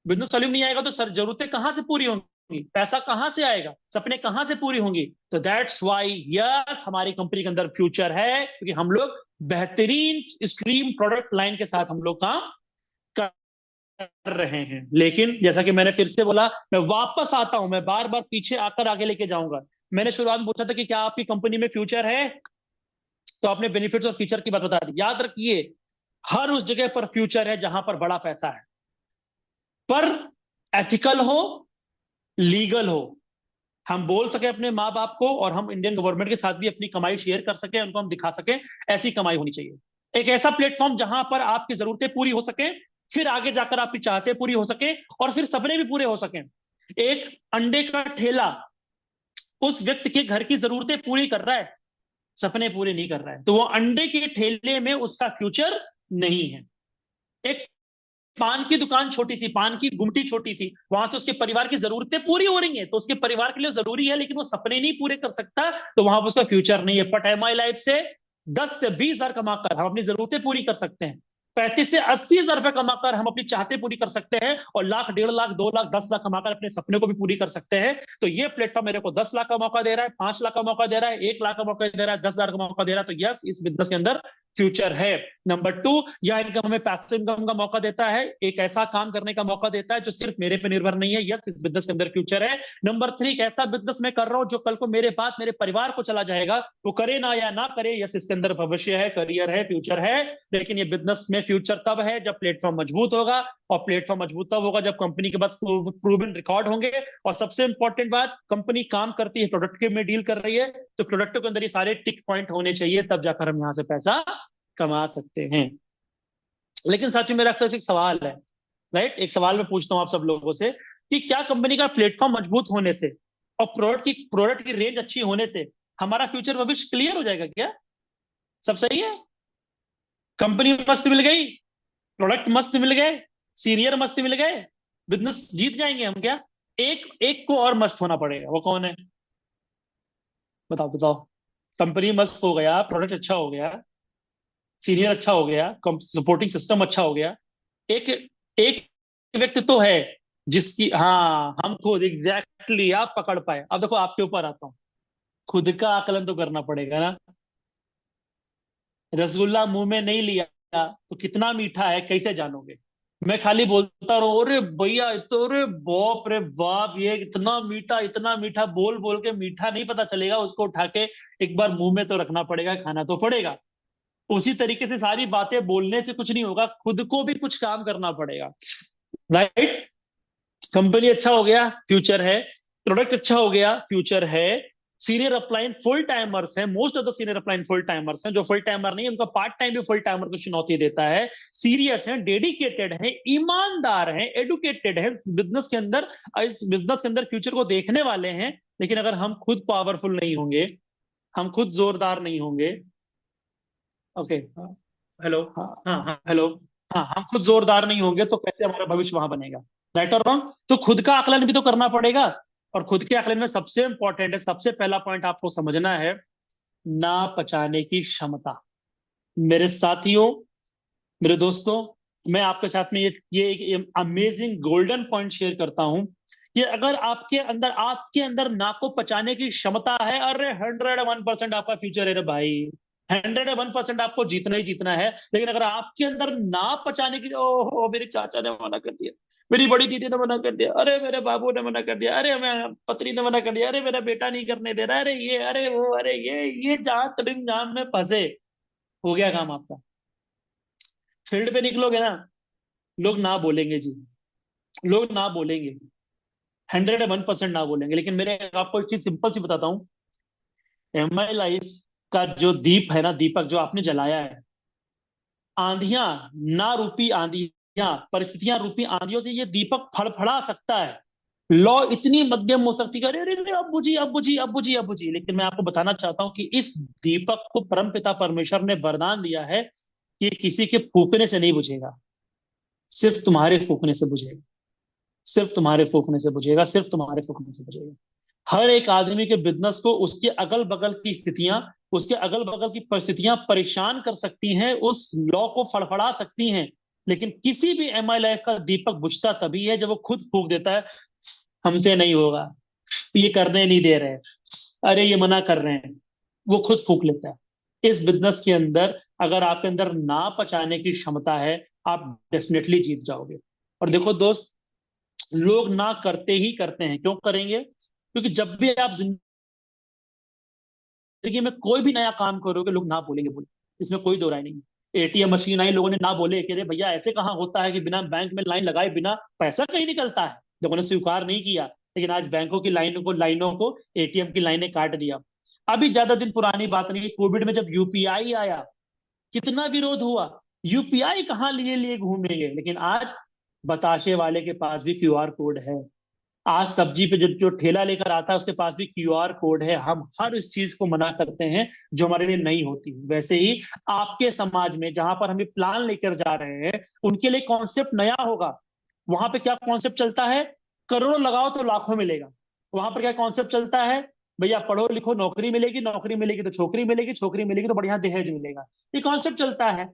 बिजनेस वॉल्यूम नहीं आएगा तो सर जरूरतें कहां से पूरी होंगी, पैसा कहां से आएगा, सपने कहां से पूरी होंगी? तो दैट्स वाई यस, हमारी कंपनी के अंदर फ्यूचर है, क्योंकि हम लोग बेहतरीन स्ट्रीम प्रोडक्ट लाइन के साथ हम लोग काम कर रहे हैं। लेकिन जैसा कि मैंने फिर से बोला, मैं वापस आता हूं, मैं बार बार पीछे आकर आगे लेके जाऊंगा। मैंने शुरुआत में पूछा था कि क्या आपकी कंपनी में फ्यूचर है, तो आपने बेनिफिट्स और फीचर की बात बता दी। याद रखिए, हर उस जगह पर फ्यूचर है जहां पर बड़ा पैसा है, पर एथिकल हो, लीगल हो, हम बोल सके अपने माँ बाप को, और हम इंडियन गवर्नमेंट के साथ भी अपनी कमाई शेयर कर सके, उनको हम दिखा सके, ऐसी कमाई होनी चाहिए। एक ऐसा प्लेटफॉर्म जहां पर आपकी जरूरतें पूरी हो सके, फिर आगे जाकर आपकी चाहते पूरी हो सके, और फिर सपने भी पूरे हो सके। एक अंडे का ठेला उस व्यक्ति के घर की जरूरतें पूरी कर रहा है, सपने पूरे नहीं कर रहा है, तो वो अंडे के ठेले में उसका फ्यूचर नहीं है। एक पान की दुकान छोटी सी, पान की गुमटी छोटी सी, वहां से उसके परिवार की जरूरतें पूरी हो रही हैं, तो उसके परिवार के लिए जरूरी है, लेकिन वो सपने नहीं पूरे कर सकता, तो वहां पर उसका फ्यूचर नहीं है। बट एम आई लाइफ से 10 से 20 हजार कमाकर हम अपनी जरूरतें पूरी कर सकते हैं, 35 से 80 हजार रुपए कमाकर हम अपनी चाहते पूरी कर सकते हैं, और लाख, 1.5 लाख, 2 लाख, 10 लाख कमाकर अपने सपने को भी पूरी कर सकते हैं। तो ये प्लेटफॉर्म मेरे को 10 लाख का मौका दे रहा है, 5 लाख का मौका दे रहा है, 1 लाख का मौका दे रहा है, 10 हजार का मौका दे रहा है, तो यस, इस बिजनेस के अंदर फ्यूचर है। नंबर 2, यह इनकम हमें पैसिव इनकम का मौका देता है, एक ऐसा काम करने का मौका देता है जो सिर्फ मेरे पे निर्भर नहीं है। यस, इस बिजनेस के अंदर फ्यूचर है। नंबर 3, एक ऐसा बिजनेस मैं कर रहा हूं जो कल को मेरे बाद मेरे परिवार को चला जाएगा, वो करे ना या ना करे, यस, इसके अंदर भविष्य है, करियर है, फ्यूचर है। लेकिन ये बिजनेस में फ्यूचर तब है जब प्लेटफॉर्म मजबूत होगा, और प्लेटफॉर्म मजबूत तब होगा जब कंपनी के पास प्रूवन रिकॉर्ड होंगे। और सबसे इंपॉर्टेंट बात, कंपनी काम करती है, प्रोडक्ट के में डील कर रही है, तो प्रोडक्ट के अंदर ये सारे टिक पॉइंट होने चाहिए, तब जाकर हम यहां से पैसा कमा सकते हैं। लेकिन साथियों, मेरा अक्सर एक सवाल है, राइट, एक सवाल मैं पूछता हूं आप सब लोगों से, कि क्या कंपनी का प्लेटफॉर्म मजबूत होने से और प्रोडक्ट की रेंज अच्छी होने से हमारा फ्यूचर भविष्य क्लियर हो जाएगा क्या? सब सही है? कंपनी मस्त मिल गई, प्रोडक्ट मस्त मिल गए, सीनियर मस्त मिल गए, बिजनेस जीत जाएंगे हम क्या? एक एक को और मस्त होना पड़ेगा, वो कौन है? बताओ बताओ। कंपनी मस्त हो गया, प्रोडक्ट अच्छा हो गया, सीनियर अच्छा हो गया, सपोर्टिंग सिस्टम अच्छा हो गया, एक एक व्यक्ति तो है जिसकी, हाँ, हम खुद, एग्जैक्टली आप पकड़ पाए। अब देखो आपके ऊपर आता हूँ, खुद का आकलन तो करना पड़ेगा ना। रसगुल्ला मुंह में नहीं लिया तो कितना मीठा है कैसे जानोगे? मैं खाली बोलता रहूं, अरे भैया तो, अरे बाप रे बाप, ये इतना मीठा, बोल बोल के मीठा नहीं पता चलेगा, उसको उठा के एक बार मुंह में तो रखना पड़ेगा, खाना तो पड़ेगा। उसी तरीके से सारी बातें बोलने से कुछ नहीं होगा, खुद को भी कुछ काम करना पड़ेगा। राइट? कंपनी अच्छा हो गया, फ्यूचर है, प्रोडक्ट अच्छा हो गया, फ्यूचर है, सीनियर अपलाइन फुल टाइमर्स हैं, most of the senior upline full timers हैं, जो फुल टाइमर नहीं उनका पार्ट टाइम भी फुल टाइमर को चुनौती देता है, सीरियस हैं, डेडिकेटेड हैं, ईमानदार हैं, एडुकेटेड हैं बिजनेस के अंदर, इस बिजनेस के अंदर फ्यूचर को देखने वाले हैं। लेकिन अगर हम खुद पावरफुल नहीं होंगे, हम खुद जोरदार नहीं होंगे, ओके, हेलो, हाँ हाँ हाँ, हेलो, हाँ, हम खुद जोरदार नहीं होंगे तो कैसे हमारा भविष्य वहां बनेगा? राइट और रॉन्ग? तो खुद का आकलन भी तो करना पड़ेगा, और खुद के आकलन में सबसे इंपॉर्टेंट है, सबसे पहला पॉइंट आपको समझना है, ना पचाने की क्षमता। मेरे साथियों, मेरे दोस्तों, मैं आपके साथ में ये एक अमेजिंग गोल्डन पॉइंट शेयर करता हूं, कि अगर आपके अंदर ना को पचाने की क्षमता है, अरे 101% आपका फ्यूचर है रे भाई, 101% आपको जीतना ही जीतना है। लेकिन अगर आपके अंदर ना पचाने की, ओहो, मेरे चाचा ने मना कर दिया, मेरी बड़ी दीदी ने मना कर दिया, अरे मेरे बाबू ने मना कर दिया, अरे मेरा पत्नी ने मना कर दिया, अरे मेरा बेटा नहीं करने दे रहा, अरे ये अरे वो अरे ये जहां तड़िम जाम में फंसे। हो गया काम आपका। फील्ड पे निकलोगे ना, लोग ना बोलेंगे जी, लोग ना बोलेंगे, 101% ना बोलेंगे, लेकिन मेरे आपको एक चीज सिंपल सी बताता हूँ। MI लाइफ का जो दीप है ना, दीपक जो आपने जलाया है, आंधियां, ना रूपी आंधियां, परिस्थितियां रूपी आंधियों से ये दीपक फड़फड़ा सकता है। लौ इतनी मध्यम हो सकती है, अरे अरे अरे, अब बुझी अब बुझी अब बुझी अब बुझी, लेकिन मैं आपको बताना चाहता हूं कि इस दीपक को परमपिता परमेश्वर ने वरदान दिया है कि किसी के फूकने से नहीं बुझेगा, सिर्फ तुम्हारे फूकने से बुझेगा, सिर्फ तुम्हारे फूकने से बुझेगा, सिर्फ तुम्हारे फूकने से बुझेगा। हर एक आदमी के बिजनेस को उसके अगल बगल की स्थितियां, उसके अगल बगल की परिस्थितियां परेशान कर सकती हैं, उस लॉ को फड़फड़ा सकती हैं, लेकिन किसी भी MI लाइफ का दीपक बुझता तभी है जब वो खुद फूंक देता है, हमसे नहीं होगा, ये करने नहीं दे रहे, अरे ये मना कर रहे हैं, वो खुद फूंक लेता है। इस बिजनेस के अंदर अगर आपके अंदर ना पचाने की क्षमता है, आप डेफिनेटली जीत जाओगे। और देखो दोस्त, लोग ना करते ही करते हैं, क्यों करेंगे? क्योंकि जब भी आप जिंदगी में कोई भी नया काम करोगे, लोग ना बोलेंगे, बोले, इसमें कोई दो राय नहीं। ATM मशीन आई, लोगों ने ना बोले कि अरे भैया ऐसे कहाँ होता है कि बिना बैंक में लाइन लगाए बिना पैसा कहीं निकलता है, लोगों ने स्वीकार नहीं किया। लेकिन आज बैंकों की लाइनों को ATM की लाइनें काट दिया। अभी ज्यादा दिन पुरानी बात नहीं, कोविड में जब UPI आया, कितना विरोध हुआ, UPI कहाँ लिए लिए घूमेंगे, लेकिन आज बताशे वाले के पास भी QR कोड है। आज सब्जी पे जो जो ठेला लेकर आता है उसके पास भी QR कोड है। हम हर इस चीज को मना करते हैं जो हमारे लिए नहीं होती। वैसे ही आपके समाज में जहां पर हम ये प्लान लेकर जा रहे हैं, उनके लिए कॉन्सेप्ट नया होगा। वहां पे क्या कॉन्सेप्ट चलता है? करोड़ों लगाओ तो लाखों मिलेगा। वहां पर क्या कॉन्सेप्ट चलता है? भैया पढ़ो लिखो, नौकरी मिलेगी, नौकरी मिलेगी तो छोकरी मिलेगी, छोकरी मिलेगी तो बढ़िया दहेज मिलेगा। ये कॉन्सेप्ट चलता है।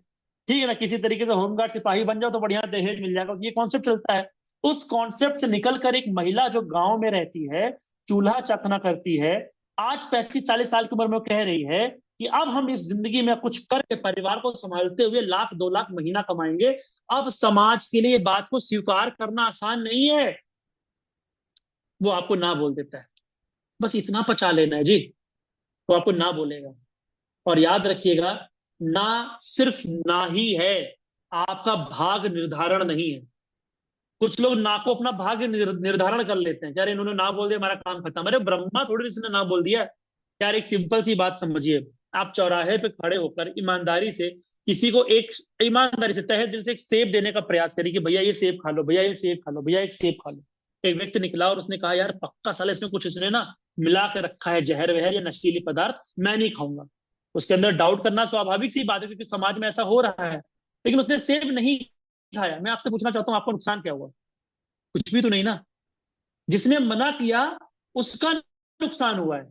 ठीक है ना, किसी तरीके से होमगार्ड सिपाही बन जाओ तो बढ़िया दहेज मिल जाएगा, ये कॉन्सेप्ट चलता है। उस कॉन्सेप्ट से निकलकर एक महिला जो गांव में रहती है, चूल्हा चखना करती है, आज 35-40 साल की उम्र में वो कह रही है कि अब हम इस जिंदगी में कुछ करके परिवार को संभालते हुए 1 लाख 2 लाख महीना कमाएंगे। अब समाज के लिए बात को स्वीकार करना आसान नहीं है, वो आपको ना बोल देता है। बस इतना पचा लेना है जी, वो आपको ना बोलेगा। और याद रखिएगा, ना सिर्फ ना ही है, आपका भाग निर्धारण नहीं है। कुछ लोग ना को अपना भाग्य निर्धारण कर लेते हैं, यार इन्होंने ना बोल दिया हमारा काम खत्म। अरे ब्रह्मा थोड़ी इसने ना बोल दिया। यार एक सिंपल सी बात समझिए, आप चौराहे पे खड़े होकर ईमानदारी से किसी को एक, ईमानदारी से तहे दिल से एक सेब देने का प्रयास करिए कि भैया ये सेब खा लो, भैया ये सेब खा लो, भैया एक सेब खा लो। एक व्यक्ति निकला और उसने कहा यार पक्का साला इसमें कुछ इसने ना मिला के रखा है, जहर वहर या नशीली पदार्थ, मैं नहीं खाऊंगा। उसके अंदर डाउट करना स्वाभाविक सी बात है, क्योंकि समाज में ऐसा हो रहा है। लेकिन उसने सेब नहीं खाया। मैं आपसे पूछना चाहता हूँ, आपको नुकसान क्या हुआ? कुछ भी तो नहीं ना। जिसने मना किया उसका नुकसान हुआ है।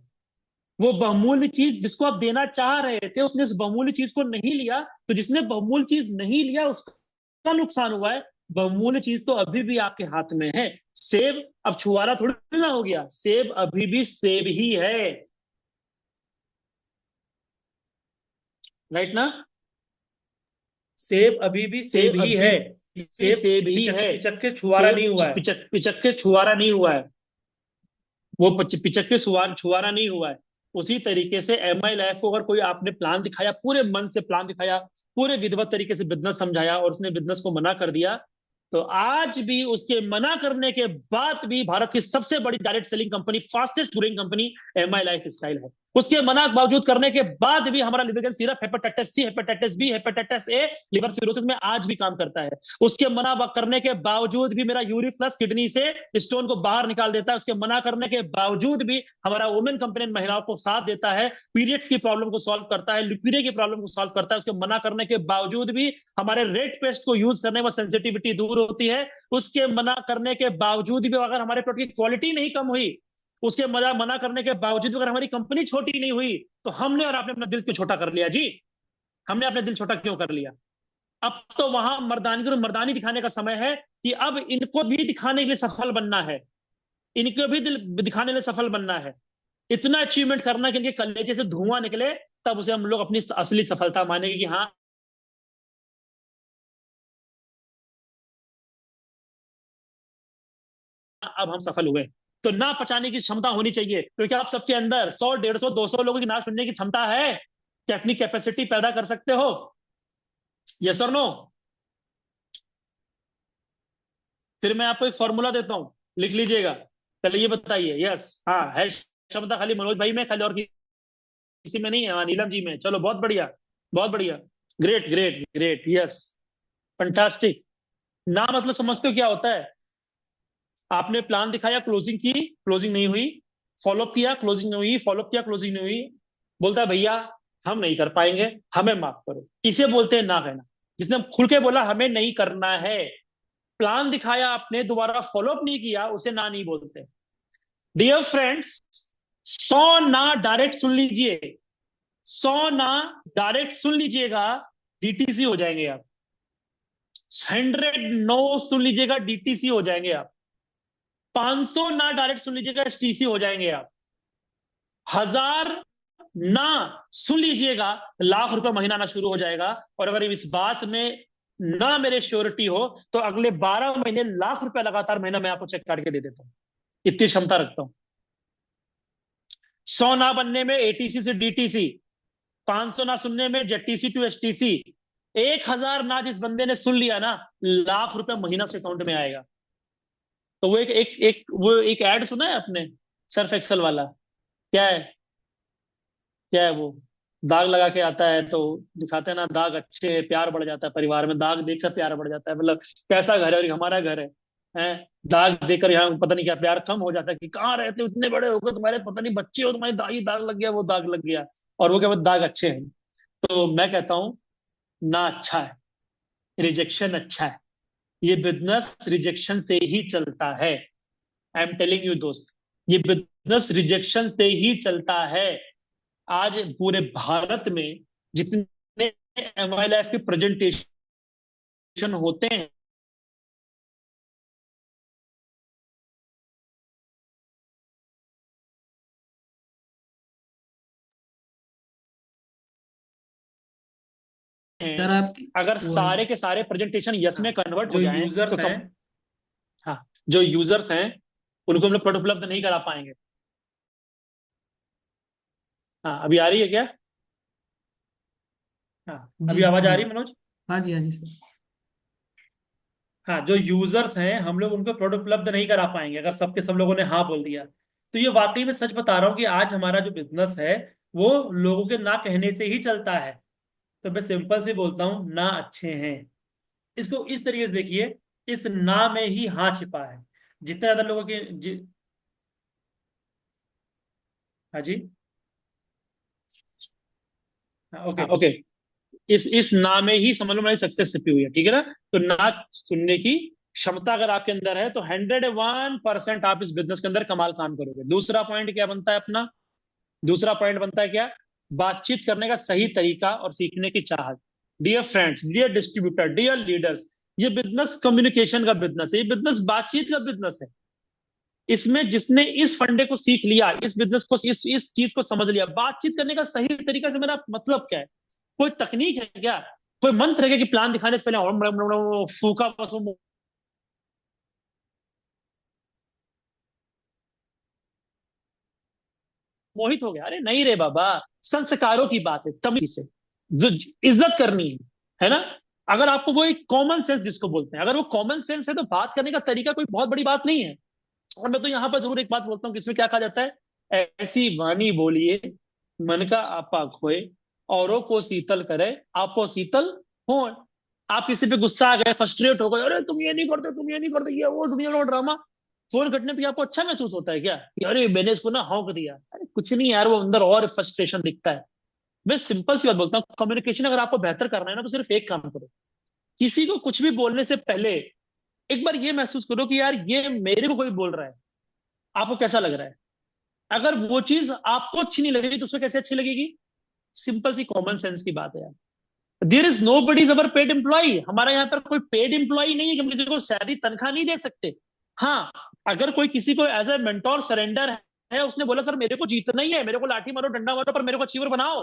वो बहुमूल्य चीज जिसको आप देना चाह रहे थे, उसने उस बहुमूल्य चीज को नहीं लिया, तो जिसने बहुमूल्य चीज नहीं लिया उसका नुकसान हुआ है। बहुमूल्य चीज तो अभी भी आपके हाथ में है। सेब अब छुआरा थोड़ी ना हो गया, सेब अभी भी सेब ही है। राइट ना? सेब अभी भी सेब सेब ही अभी है। भी सेब सेब ही पिचक है। पिचक के छुआरा सेब नहीं हुआ है। पिचक के छुआरा नहीं हुआ है। वो पिचक के छुआरा नहीं हुआ है। उसी तरीके से MI लाइफ को अगर कोई आपने प्लान दिखाया, पूरे मन से प्लान दिखाया, पूरे विधिवत तरीके से बिजनेस समझाया और उसने बिजनेस को मना कर दिया, तो आज भी उसके मना करने के बाद भी भारत की सबसे बड़ी डायरेक्ट सेलिंग कंपनी, फास्टेस्ट ग्रोइंग कंपनी MI लाइफ स्टाइल है। उसके मना बावजूद करने के बाद भी हमारा लिविगन syrup hepatitis C, hepatitis B, hepatitis A, liver cirrhosis में आज भी काम करता है। उसके मना करने के बावजूद भी मेरा यूरिक प्लस किडनी से स्टोन को बाहर निकाल देता है। उसके मना करने के बावजूद भी हमारा वुमेन कंपोनेंट महिलाओं को साथ देता है, पीरियड्स की प्रॉब्लम को सॉल्व करता है, लिक्विडिटी की प्रॉब्लम को सॉल्व करता है। उसके मना करने के बावजूद भी हमारे रेड पेस्ट को यूज करने में सेंसिटिविटी दूर होती है। उसके मना करने के बावजूद भी अगर हमारे प्रोडक्ट की क्वालिटी नहीं कम हुई, उसके मना करने के बावजूद अगर हमारी कंपनी छोटी नहीं हुई, तो हमने और आपने अपना दिल क्यों छोटा कर लिया जी? हमने अपना दिल छोटा क्यों कर लिया? अब तो वहां मर्दानी को मर्दानी दिखाने का समय है कि अब इनको भी दिखाने के लिए सफल बनना है, इनको भी दिखाने के लिए सफल बनना है। इतना अचीवमेंट करना कि इनके कलेजे से धुआं निकले, तब उसे हम लोग अपनी असली सफलता मानेंगे कि हाँ अब हम सफल हुए। तो ना पचाने की क्षमता होनी चाहिए, क्योंकि आप सबके अंदर 100, 150, 200 लोगों की ना सुनने की क्षमता है। क्या अपनी कैपेसिटी पैदा कर सकते हो? यस और नो? फिर मैं आपको एक फॉर्मूला देता हूं, लिख लीजिएगा। पहले ये बताइए, यस हाँ है क्षमता खाली मनोज भाई में, खाली और किसी में नहीं है? हाँ, नीलम जी में। चलो बहुत बढ़िया, बहुत बढ़िया। Great great great, yes, fantastic. ना मतलब समझते हो क्या होता है? आपने प्लान दिखाया, क्लोजिंग की, क्लोजिंग नहीं हुई। फॉलोअप किया, क्लोजिंग नहीं हुई। फॉलोअप किया, क्लोजिंग नहीं हुई। बोलता है भैया हम नहीं कर पाएंगे, हमें माफ करो। इसे बोलते हैं ना कहना। जिसने खुल के बोला हमें नहीं करना है, प्लान दिखाया आपने, दोबारा फॉलोअप नहीं किया, उसे ना नहीं बोलते। डियर फ्रेंड्स, 100 ना डायरेक्ट सुन लीजिए, 100 ना डायरेक्ट सुन लीजिएगा, डीटीसी हो जाएंगे आप। 100 नो सुन लीजिएगा, डीटीसी हो जाएंगे आप। 500 ना डायरेक्ट सुन लीजिएगा, एसटीसी हो जाएंगे आप। 1000 ना सुन लीजिएगा, लाख रुपए महीना आना शुरू हो जाएगा। और अगर इस बात में ना मेरे श्योरिटी हो, तो अगले 12 महीने लाख रुपए लगातार महीना मैं आपको चेक काट के दे देता हूं। इतनी क्षमता रखता हूं। 100 ना बनने में एटीसी से डीटीसी, 500 ना सुनने में जेटीसी टू एसटीसी, 1000 ना जिस बंदे ने सुन लिया ना, लाख रुपए महीना से अकाउंट में आएगा। तो वो एक ऐड सुना है आपने, सर्फ एक्सल वाला? क्या है, क्या है वो? दाग लगा के आता है तो दिखाते हैं ना, दाग अच्छे हैं, प्यार बढ़ जाता है परिवार में, दाग देखकर प्यार बढ़ जाता है। मतलब कैसा घर है, और ये हमारा घर है, हैं? दाग देखकर यहाँ पता नहीं क्या प्यार कम हो जाता है, कि कहाँ रहते हो इतने बड़े हो गए, तुम्हारे पता नहीं बच्चे हो, तुम्हारी दागी दाग लग गया, वो दाग लग गया। और वो क्या बोलते, दाग अच्छे हैं। तो मैं कहता हूँ ना अच्छा है, रिजेक्शन अच्छा है। ये बिजनेस रिजेक्शन से ही चलता है। आई एम टेलिंग यू दोस्त, ये बिजनेस रिजेक्शन से ही चलता है। आज पूरे भारत में जितने एमआईएलएफ के प्रेजेंटेशन होते हैं, सर आपकी अगर सारे वॉइस। के सारे प्रेजेंटेशन यस में हाँ, कन्वर्ट हो जो जाएं तो यूजर्स हैं, कम। हाँ, जो यूजर्स हैं उनको हम लोग प्रोडक्ट उपलब्ध नहीं करा पाएंगे। हाँ, अभी आ रही है क्या? हाँ जी अभी आवाज आ जी। रही है मनोज? हाँ जी, हाँ जी सर। हाँ, जो यूजर्स हैं हम लोग उनको प्रोडक्ट उपलब्ध नहीं करा पाएंगे अगर सबके सब लोगों ने हाँ बोल दिया। तो ये वाकई में सच बता रहा हूँ कि आज हमारा जो बिजनेस है वो लोगों के ना कहने से ही चलता है। तो मैं सिंपल से बोलता हूँ, ना अच्छे हैं। इसको इस तरीके से देखिए, इस ना में ही हाँ छिपा है। जितने ज्यादा लोगों के हाँ जी, हाँ ओके। हाँ ओके। इस ना में ही समझ लो हमारी सक्सेस छिपी हुई है, ठीक है ना? तो ना सुनने की क्षमता अगर आपके अंदर है, तो 101% आप इस बिजनेस के अंदर कमाल काम करोगे। दूसरा पॉइंट क्या बनता है अपना? दूसरा पॉइंट बनता है क्या? बातचीत करने का सही तरीका और सीखने की चाहत। Dear friends, dear distributor, dear leaders, ये बिजनेस कम्युनिकेशन का बिजनेस है, ये बिजनेस बातचीत का बिजनेस है। इसमें जिसने इस फंडे को सीख लिया, इस बिजनेस को, इस चीज को समझ लिया, बातचीत करने का सही तरीका से मेरा मतलब क्या है? कोई तकनीक है क्या? कोई मंत्र है क्या कि प्लान दिखाने से पहले फूका बस वो मोहित हो गया? अरे नहीं रे बाबा, संस्कारों की बात है, तमीज से जो इज्जत करनी है ना? अगर आपको वो एक कॉमन सेंस जिसको बोलते हैं, अगर वो कॉमन सेंस है, तो बात करने का तरीका कोई बहुत बड़ी बात नहीं है। और मैं तो यहाँ पर जरूर एक बात बोलता हूँ कि इसमें क्या कहा जाता है, ऐसी वाणी बोलिए मन का आपा खोए, औरों को शीतल करे आपो शीतल हो। आप किसी पे गुस्सा आ गए, फ्रस्ट्रेट हो गए, अरे तुम ये नहीं करते, तुम ये नहीं करते, ये वो दुनिया का ड्रामा, फोन कटने पे आपको अच्छा महसूस होता है क्या कि अरे मैंने इसको ना हौंक दिया? अरे कुछ नहीं यार, वो अंदर और फ्रस्ट्रेशन दिखता है। मैं सिंपल सी बात बोलता हूँ, कम्युनिकेशन अगर आपको बेहतर करना है ना, तो सिर्फ एक काम करो, किसी को कुछ भी बोलने से पहले एक बार ये महसूस करो कि यार ये मेरे को कोई बोल रहा है, आपको कैसा लग रहा है? अगर वो चीज आपको अच्छी नहीं लगेगी, तो उसको कैसे अच्छी लगेगी? सिंपल सी कॉमन सेंस की बात है यार। There is nobody is our paid employ, हमारा यहाँ पर कोई पेड एम्प्लॉय नहीं है कि हम किसी को सैलरी तनख्वाह नहीं दे सकते। हाँ, अगर कोई किसी को एज ए मेंटोर सरेंडर है, उसने बोला सर मेरे को जीतना ही है, मेरे को लाठी मारो डंडा मारो पर मेरे को अचीवर बनाओ,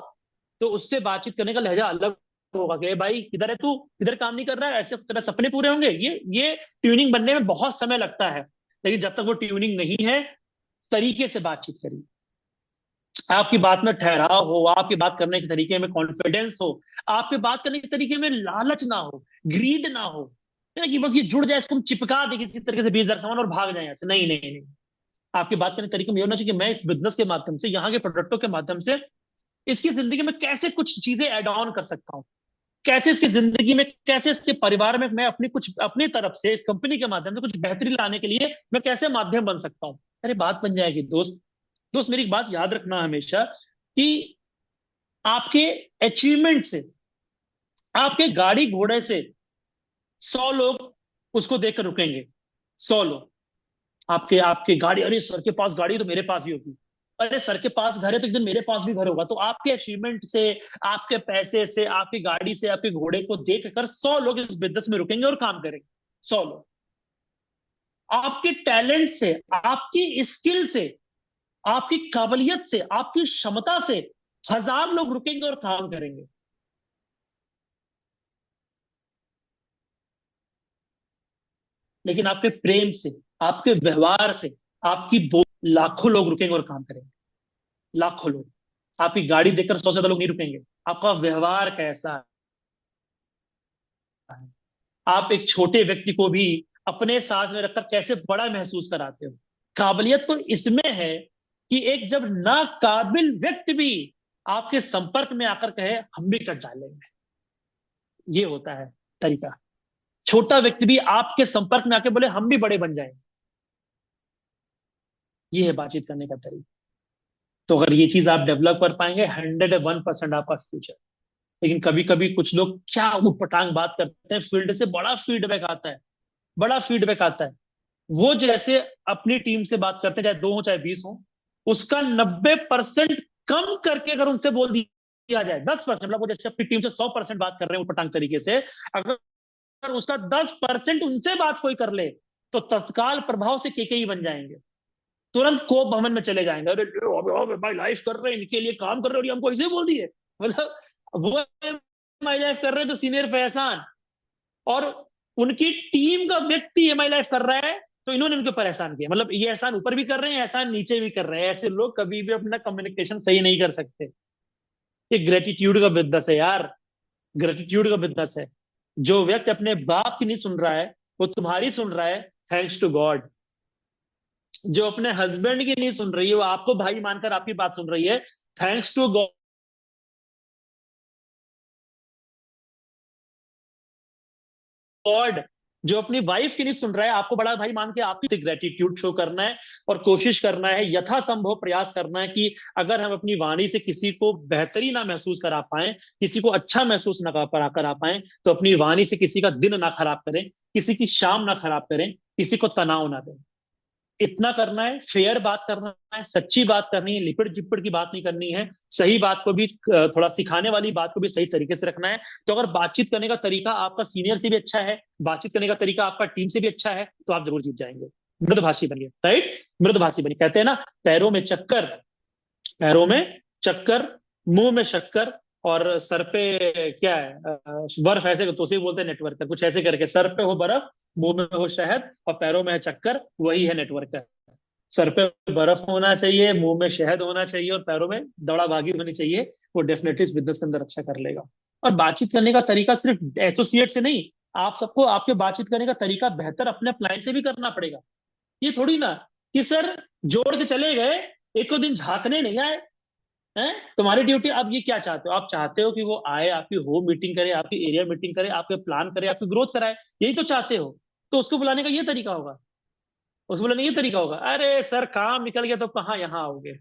तो उससे बातचीत करने का लहजा अलग होगा कि भाई किधर है तू, किधर काम नहीं कर रहा है, ऐसे तेरा सपने पूरे होंगे। ये ट्यूनिंग बनने में बहुत समय लगता है। लेकिन जब तक वो ट्यूनिंग नहीं है, तरीके से बातचीत करिए। आपकी बात में ठहराव हो, आपकी बात करने के तरीके में कॉन्फिडेंस हो, आपके बात करने के तरीके में लालच ना हो, ग्रीड ना हो, है ना, कि बस ये जुड़ जाए, इसको हम चिपका दें किसी तरीके से 20,000 सामान और भाग जाए ऐसे। नहीं नहीं नहीं, आपकी बात करने के तरीके में ये होना चाहिए कि मैं इस बिजनेस के माध्यम से, यहाँ के प्रोडक्टों के माध्यम से इसकी जिंदगी में कैसे कुछ चीजें एड ऑन कर सकता हूँ, कैसे इसकी जिंदगी में, कैसे इसके परिवार में मैं अपनी कुछ अपनी तरफ से इस कंपनी के माध्यम से कुछ बेहतरी लाने के लिए मैं कैसे माध्यम बन सकता हूँ। अरे बात बन जाएगी दोस्त। दोस्त मेरी एक बात याद रखना हमेशा कि आपके अचीवमेंट से, आपके गाड़ी घोड़े से 100 लोग उसको देखकर रुकेंगे। 100 लोग आपके आपके गाड़ी, अरे सर के पास गाड़ी तो मेरे पास भी होगी, अरे सर के पास घर है तो एक दिन मेरे पास भी घर होगा। तो आपके अचीवमेंट से, आपके पैसे से, आपकी गाड़ी से, आपके घोड़े को देखकर 100 लोग इस बिजनेस में रुकेंगे और काम करेंगे। 100 लोग आपके टैलेंट से, आपकी स्किल से, आपकी काबिलियत से, आपकी क्षमता से 1,000 लोग रुकेंगे और काम करेंगे। लेकिन आपके प्रेम से, आपके व्यवहार से, आपकी लाखों लोग रुकेंगे और काम करेंगे। लाखों लोग। आपकी गाड़ी देखकर 100 से ज्यादा लोग नहीं रुकेंगे। आपका व्यवहार कैसा है, आप एक छोटे व्यक्ति को भी अपने साथ में रखकर कैसे बड़ा महसूस कराते हो। काबिलियत तो इसमें है कि एक जब नाकाबिल व्यक्ति भी आपके संपर्क में आकर कहे हम भी कर डालेंगे, ये होता है तरीका। छोटा व्यक्ति भी आपके संपर्क में आके बोले हम भी बड़े बन जाएंगे, ये है बातचीत करने का तरीका। तो अगर ये चीज आप डेवलप कर पाएंगे, 101% आपका फ्यूचर। लेकिन कभी कभी कुछ लोग क्या उटपटांग बात करते हैं, फील्ड से बड़ा फीडबैक आता है, बड़ा फीडबैक आता है। वो जैसे अपनी टीम से बात करते हैं, चाहे 2 हो चाहे 20 हो, उसका 90% कम करके अगर उनसे बोल दिया जाए, 10%, मतलब वो जैसे अपनी टीम से 100% बात कर रहे हैं उटपटांग तरीके से, अगर उसका 10% उनसे बात कोई कर ले, तो तत्काल प्रभाव से केके ही बन जाएंगे। तुरंत कोप भवन में चले जाएंगे, अरे भाई लाइफ कर रहे हैं, इनके लिए काम कर रहे हो, और ये हमको ऐसे बोल दिए। मतलब वो माई लाइफ कर रहे हैं तो सीनियर पे एहसान, और उनकी टीम का व्यक्ति माई लाइफ कर रहा है तो इन्होंने उनके ऊपर एहसान किया। मतलब ये एहसान ऊपर भी कर रहे हैं, एहसान नीचे भी कर रहे हैं। ऐसे लोग कभी भी अपना कम्युनिकेशन सही नहीं कर सकते। ये ग्रेटिट्यूड का बिजनेस है यार, ग्रेटिट्यूड का बिजनेस है। जो व्यक्ति अपने बाप की नहीं सुन रहा है, वो तुम्हारी सुन रहा है, थैंक्स टू गॉड। जो अपने हस्बैंड की नहीं सुन रही है, वो आपको भाई मानकर आपकी बात सुन रही है, थैंक्स टू गॉड। जो अपनी वाइफ की नहीं सुन रहा है, आपको बड़ा भाई मान के आपकी ग्रेटिट्यूड शो करना है, और कोशिश करना है, यथासंभव प्रयास करना है कि अगर हम अपनी वाणी से किसी को बेहतरी ना महसूस करा पाए, किसी को अच्छा महसूस ना करा पाए, तो अपनी वाणी से किसी का दिन ना खराब करें, किसी की शाम ना खराब करें, किसी को तनाव ना दें। इतना करना है, फेयर बात करना है, सच्ची बात करनी है, लिपट जिपट की बात नहीं करनी है, सही बात को भी, थोड़ा सिखाने वाली बात को भी सही तरीके से रखना है। तो अगर बातचीत करने का तरीका आपका सीनियर से भी अच्छा है, बातचीत करने का तरीका आपका टीम से भी अच्छा है, तो आप जरूर जीत जाएंगे। मृदभाषी बनिए, राइट, मृदभाषी बनिए। कहते हैं ना, पैरों में चक्कर, पैरों में चक्कर, मुंह में शक्कर, और सर पे क्या है, बर्फ, ऐसे तो उसे बोलते हैं नेटवर्क, कुछ ऐसे करके, सर पे हो बर्फ, मुंह में हो शहद, और पैरों में है चक्कर, वही है नेटवर्क। सर पे बर्फ होना चाहिए, मुंह में शहद होना चाहिए, और पैरों में दौड़ा भागी होनी चाहिए। वो डेफिनेटली इस बिजनेस के अंदर अच्छा कर लेगा। और बातचीत करने का तरीका सिर्फ एसोसिएट से नहीं, आप सबको आपके बातचीत करने का तरीका बेहतर अपने क्लाइंट से भी करना पड़ेगा। ये थोड़ी ना कि सर जोड़ के चले गए, एक दो दिन झांकने नहीं आए हैं। तुम्हारी ड्यूटी, अब ये क्या चाहते हो, आप चाहते हो कि वो आए, आपकी होम मीटिंग करे, आपकी एरिया मीटिंग करे, आपके प्लान करे, आपकी ग्रोथ कराए, यही तो चाहते हो। तो उसको बुलाने का ये तरीका होगा, उसको बुलाने का ये तरीका होगा। अरे सर काम निकल गया तो कहाँ यहाँ आओगे,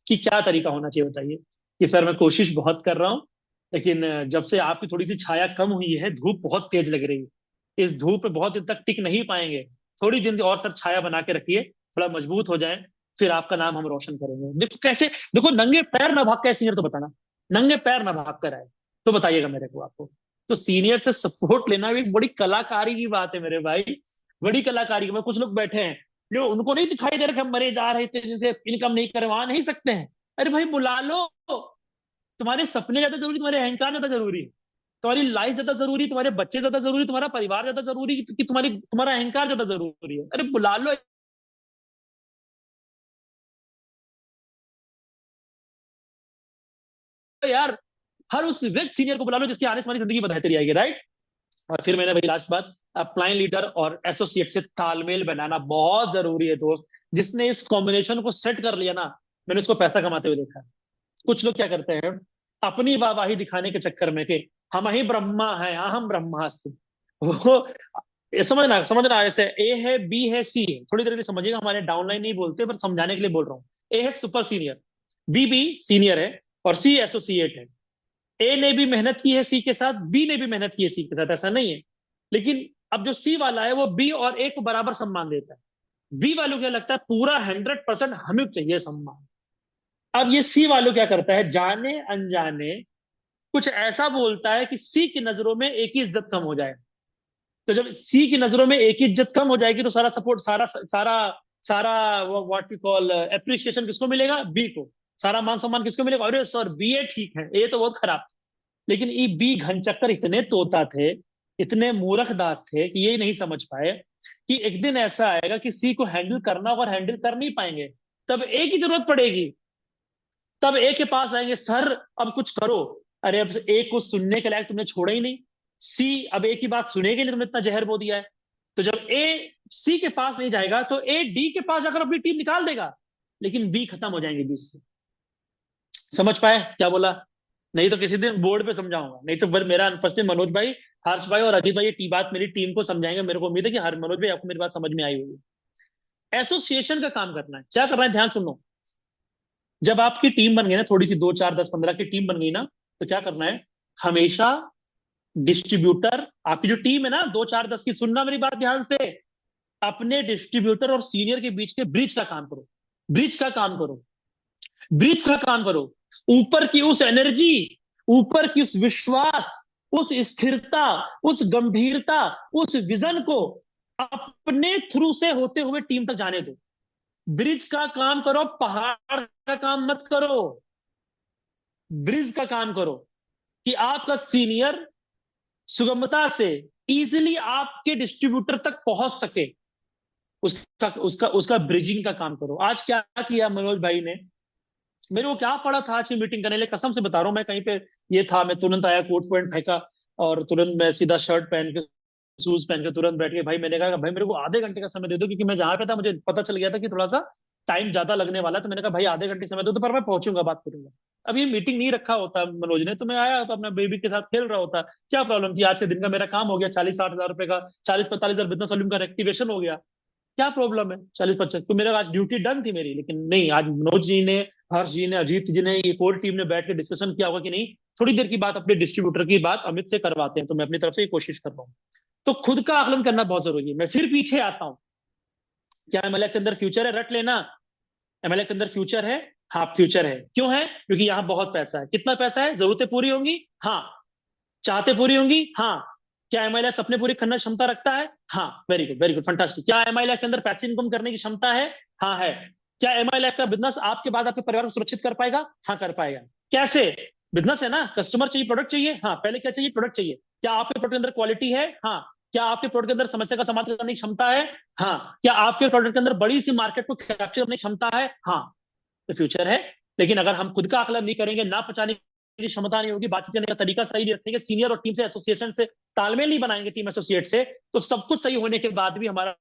कि क्या तरीका होना चाहिए बताइए, कि सर मैं कोशिश बहुत कर रहा हूँ, लेकिन जब से आपकी थोड़ी सी छाया कम हुई है, धूप बहुत तेज लग रही है, इस धूप पे बहुत दिन तक टिक नहीं पाएंगे, थोड़ी दिन और सर छाया बना के रखिए, थोड़ा मजबूत हो जाए, फिर आपका नाम हम रोशन करेंगे। देखो कैसे, देखो नंगे पैर ना भाग के, सीनियर तो बताना, नंगे पैर ना भाग कर आए तो बताइएगा मेरे को आपको। तो सीनियर से सपोर्ट लेना भी बड़ी कलाकारी की बात है मेरे भाई, बड़ी कलाकारी की। कुछ लोग बैठे हैं जो उनको नहीं दिखाई दे रहा कि हम मरे जा रहे थे, जिनसे इनकम नहीं करे, वहां नहीं सकते हैं। अरे भाई बुला लो, तुम्हारे सपने ज्यादा जरूरी, तुम्हारे अहंकार ज्यादा जरूरी, तुम्हारी लाइफ ज्यादा जरूरी, तुम्हारे बच्चे ज्यादा जरूरी, तुम्हारा परिवार ज्यादा जरूरी कि तुम्हारी तुम्हारा अहंकार ज्यादा जरूरी है। अरे बुला लो यार, हर उस व्यक्ति सीनियर को बुला लो जिसकी आने से वाली जिंदगी बेहतरी आएगी, राइट। और फिर मैंने भाई लास्ट बात, अपलाइन लीडर और एसोसिएट से तालमेल बनाना बहुत जरूरी है दोस्त। जिसने इस कॉम्बिनेशन को सेट कर लिया ना, मैंने उसको पैसा कमाते हुए देखा है। कुछ लोग क्या करते हैं, अपनी वाहवाही दिखाने के चक्कर में कि हम ही ब्रह्मा हैं, अहम ब्रह्मास्मि, वो ये समझना ऐसे ए है, बी है, सी है, थोड़ी देर के लिए समझिएगा, हमारे डाउनलाइन नहीं बोलते पर समझाने के लिए बोल रहा हूँ। ए है सुपर सीनियर, बी भी सीनियर है, और सी एसोसिएट है। ए ने भी मेहनत की है सी के साथ, बी ने भी मेहनत की है सी के साथ, ऐसा नहीं है। लेकिन अब जो सी वाला है वो बी और ए को बराबर सम्मान देता है। बी वालों को क्या लगता है, पूरा 100% हमें चाहिए सम्मान। अब ये सी वालों क्या करता है, जाने अनजाने कुछ ऐसा बोलता है कि सी की नजरों में एक ही इज्जत कम हो जाए। तो जब सी की नजरों में एक ही इज्जत कम हो जाएगी तो सारा सपोर्ट, सारा सारा सारा व्हाट वी कॉल एप्रिसिएशन किसको मिलेगा, बी को। सारा मान सम्मान किसको मिलेगा, अरे सर बी ए ठीक है, ए तो बहुत खराब। लेकिन ये बी घनचक्कर इतने तोता थे, इतने मूर्ख दास थे कि ये नहीं समझ पाए कि एक दिन ऐसा आएगा कि सी को हैंडल करना होगा और हैंडल कर नहीं पाएंगे, तब ए की जरूरत पड़ेगी। तब ए के पास आएंगे, सर अब कुछ करो। अरे अब ए को सुनने के लायक तुमने छोड़ा ही नहीं। सी अब ए की बात सुनेगी नहीं, तुमने इतना जहर बो दिया है। तो जब ए सी के पास नहीं जाएगा तो ए डी के पास जाकर अपनी टीम निकाल देगा, लेकिन बी खत्म हो जाएंगे बीच से। समझ पाए क्या बोला? नहीं तो किसी दिन बोर्ड पे समझाऊंगा, नहीं तो फिर मेरा अनुपस्थित मनोज भाई, हर्ष भाई और अजीत भाई ये बात मेरी टीम को समझाएंगे। मेरे को उम्मीद है कि हर मनोज भाई आपको मेरी बात समझ में आई होगी। एसोसिएशन का काम करना है, क्या करना है, ध्यान सुनो। जब आपकी टीम बन गई ना, थोड़ी सी 2 4 10 15 की टीम बन गई ना, तो क्या करना है, हमेशा डिस्ट्रीब्यूटर, आपकी जो टीम है ना 2 4 10 की, सुनना मेरी बात ध्यान से, अपने डिस्ट्रीब्यूटर और सीनियर के बीच के ब्रिज का काम करो। ब्रिज का काम करो, ब्रिज का काम करो। ऊपर की उस एनर्जी, ऊपर की उस विश्वास, उस स्थिरता, उस गंभीरता, उस विजन को अपने थ्रू से होते हुए टीम तक जाने दो। ब्रिज का काम करो, पहाड़ का काम मत करो। ब्रिज का काम करो कि आपका सीनियर सुगमता से इजीली आपके डिस्ट्रीब्यूटर तक पहुंच सके। उसका उसका उसका ब्रिजिंग का काम करो। आज क्या किया मनोज भाई ने, मेरे को क्या पड़ा था आज की मीटिंग करने लिए, कसम से बता रहा हूं। मैं कहीं पे ये था, मैं तुरंत आया, कोट पैंट फेंका और तुरंत मैं सीधा शर्ट पहन के, शूज पहन के तुरंत बैठ के, भाई मैंने कहा भाई मेरे को आधे घंटे का समय दे दो, क्योंकि मैं जहां पे था मुझे पता चल गया था कि थोड़ा सा टाइम ज्यादा लगने वाला है। तो मैंने कहा भाई आधे घंटे समय दो, तो पर मैं पहुंचूंगा, बात करूंगा। अब ये मीटिंग नहीं रखा होता मनोज ने, तो मैं आया तो अपना बेबी के साथ खेल रहा होता। क्या प्रॉब्लम थी, आज के दिन का मेरा काम हो गया, 40-60 हजार रुपए का, 40-45 हजार बिजनेस वॉल्यूम का एक्टिवेशन हो गया। क्या प्रॉब्लम है, 40-50, तो मेरा आज ड्यूटी डन थी मेरी। लेकिन नहीं, आज मनोज जी ने, हर्ष जी ने, अजीत जी ने, ये कोर टीम ने बैठ के डिस्कशन किया होगा कि नहीं, थोड़ी देर की बात अपने डिस्ट्रीब्यूटर की बात अमित से करवाते हैं। तो मैं अपनी तरफ से ये कोशिश कर रहा हूँ। तो खुद का आकलन करना बहुत जरूरी है। मैं फिर पीछे आता हूँ, क्या एमएलएफ के अंदर फ्यूचर है, रट लेना। एमएलएफ के अंदर फ्यूचर है, हाँ फ्यूचर है। क्यों है? क्योंकि यहाँ बहुत पैसा है। कितना पैसा है? जरूरतें पूरी होंगी, हाँ। चाहते पूरी होंगी, हाँ। क्या एमआईएलएफ सपने पूरी करने की क्षमता रखता है? हाँ। Very good fantastic. क्या एमआईएलएफ के अंदर पैसिव इनकम करने की क्षमता है? हाँ है। क्या एमआईएलएफ का बिजनेस आपके बाद आपके परिवार को सुरक्षित कर पाएगा? हाँ कर पाएगा। कैसे? बिजनेस है ना, कस्टमर चाहिए, प्रोडक्ट चाहिए, हाँ। पहले क्या चाहिए? प्रोडक्ट चाहिए। क्या आपके प्रोडक्ट के अंदर क्वालिटी है? हाँ। क्या आपके प्रोडक्ट के अंदर समस्या का समाधान करने की क्षमता है? हाँ। क्या आपके प्रोडक्ट के अंदर बड़ी सी मार्केट को कैप्चर करने की क्षमता है? हाँ। तो फ्यूचर है। लेकिन अगर हम खुद का आकलन नहीं करेंगे, ना पहचाने की क्षमता नहीं होगी, बातचीत करने का तरीका सही नहीं रखेंगे, सीनियर और टीम से, एसोसिएशन से तालमेल नहीं बनाएंगे, टीम एसोसिएट से, तो सब कुछ सही होने के बाद भी हमारा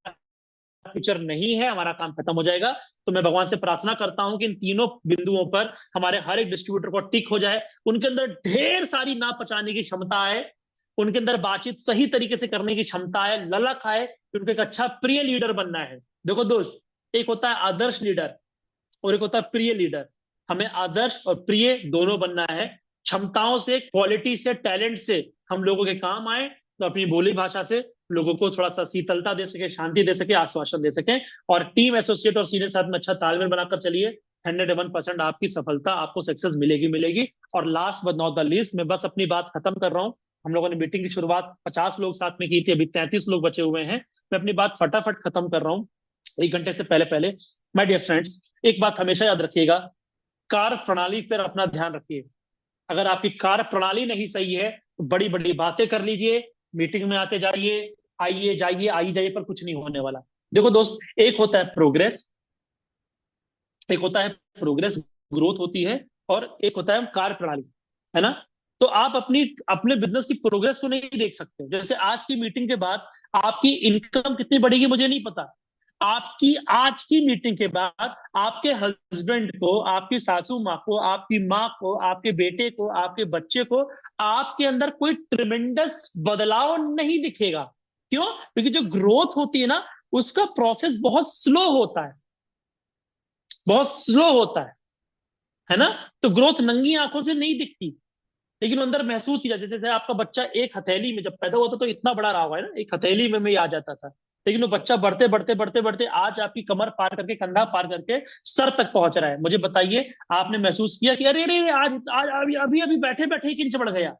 फ्यूचर नहीं है, हमारा काम खत्म हो जाएगा। तो मैं भगवान से प्रार्थना करता हूं कि इन तीनों बिंदुओं पर हमारे हर एक डिस्ट्रीब्यूटर को टिक हो जाए, उनके अंदर ढेर सारी ना पहचाने की क्षमता है, उनके अंदर बातचीत सही तरीके से करने की क्षमता है, ललक है, उनको एक अच्छा प्रिय लीडर बनना है। देखो दोस्त, एक होता है आदर्श लीडर और एक होता है प्रिय लीडर। हमें आदर्श और प्रिय दोनों बनना है। क्षमताओं से, क्वालिटी से, टैलेंट से हम लोगों के काम आए, तो अपनी बोली भाषा से लोगों को थोड़ा सा शीतलता दे सके, शांति दे सके, आश्वासन दे सके। और टीम एसोसिएट और सीनियर साथ में अच्छा तालमेल बनाकर चलिए। 101% आपकी सफलता, आपको सक्सेस मिलेगी मिलेगी। और last but not the least, मैं बस अपनी बात खत्म कर रहा हूँ। हम लोगों ने मीटिंग की शुरुआत 50 लोग साथ में की थी, अभी 33 लोग बचे हुए हैं। मैं अपनी बात फटाफट खत्म कर रहा हूँ 1 घंटे से पहले पहले। माय डियर फ्रेंड्स, एक बात हमेशा याद रखिएगा, कार्य प्रणाली पर अपना ध्यान रखिए। अगर आपकी कार्य प्रणाली नहीं सही है तो बड़ी बड़ी बातें कर लीजिए, मीटिंग में आते जाइए, आइए जाइए, आई जाइए, पर कुछ नहीं होने वाला। देखो दोस्त, एक होता है प्रोग्रेस, एक होता है प्रोग्रेस, ग्रोथ होती है, और एक होता है कार्य प्रणाली। है ना। तो आप अपनी अपने बिजनेस की प्रोग्रेस को नहीं देख सकते। जैसे आज की मीटिंग के बाद आपकी इनकम कितनी बढ़ेगी मुझे नहीं पता। आपकी आज की मीटिंग के बाद आपके हस्बैंड को, आपकी सासू माँ को, आपकी माँ को, आपके बेटे को, आपके बच्चे को आपके अंदर कोई ट्रिमेंडस बदलाव नहीं दिखेगा। क्यों? क्योंकि जो ग्रोथ होती है ना, उसका प्रोसेस बहुत स्लो होता है, बहुत स्लो होता है ना। तो ग्रोथ नंगी आंखों से नहीं दिखती, लेकिन वो अंदर महसूस किया। जैसे जैसे आपका बच्चा एक हथेली में जब पैदा हुआ था तो इतना बड़ा रहा हुआ है ना, एक हथेली में ही आ जाता था। लेकिन वो बच्चा बढ़ते बढ़ते बढ़ते बढ़ते आज आपकी कमर पार करके, कंधा पार करके सर तक पहुंच रहा है। मुझे बताइए, आपने महसूस किया कि अरे अरे अरे, आज आज अभी अभी अभी बैठे बैठे 1 इंच बढ़ गया,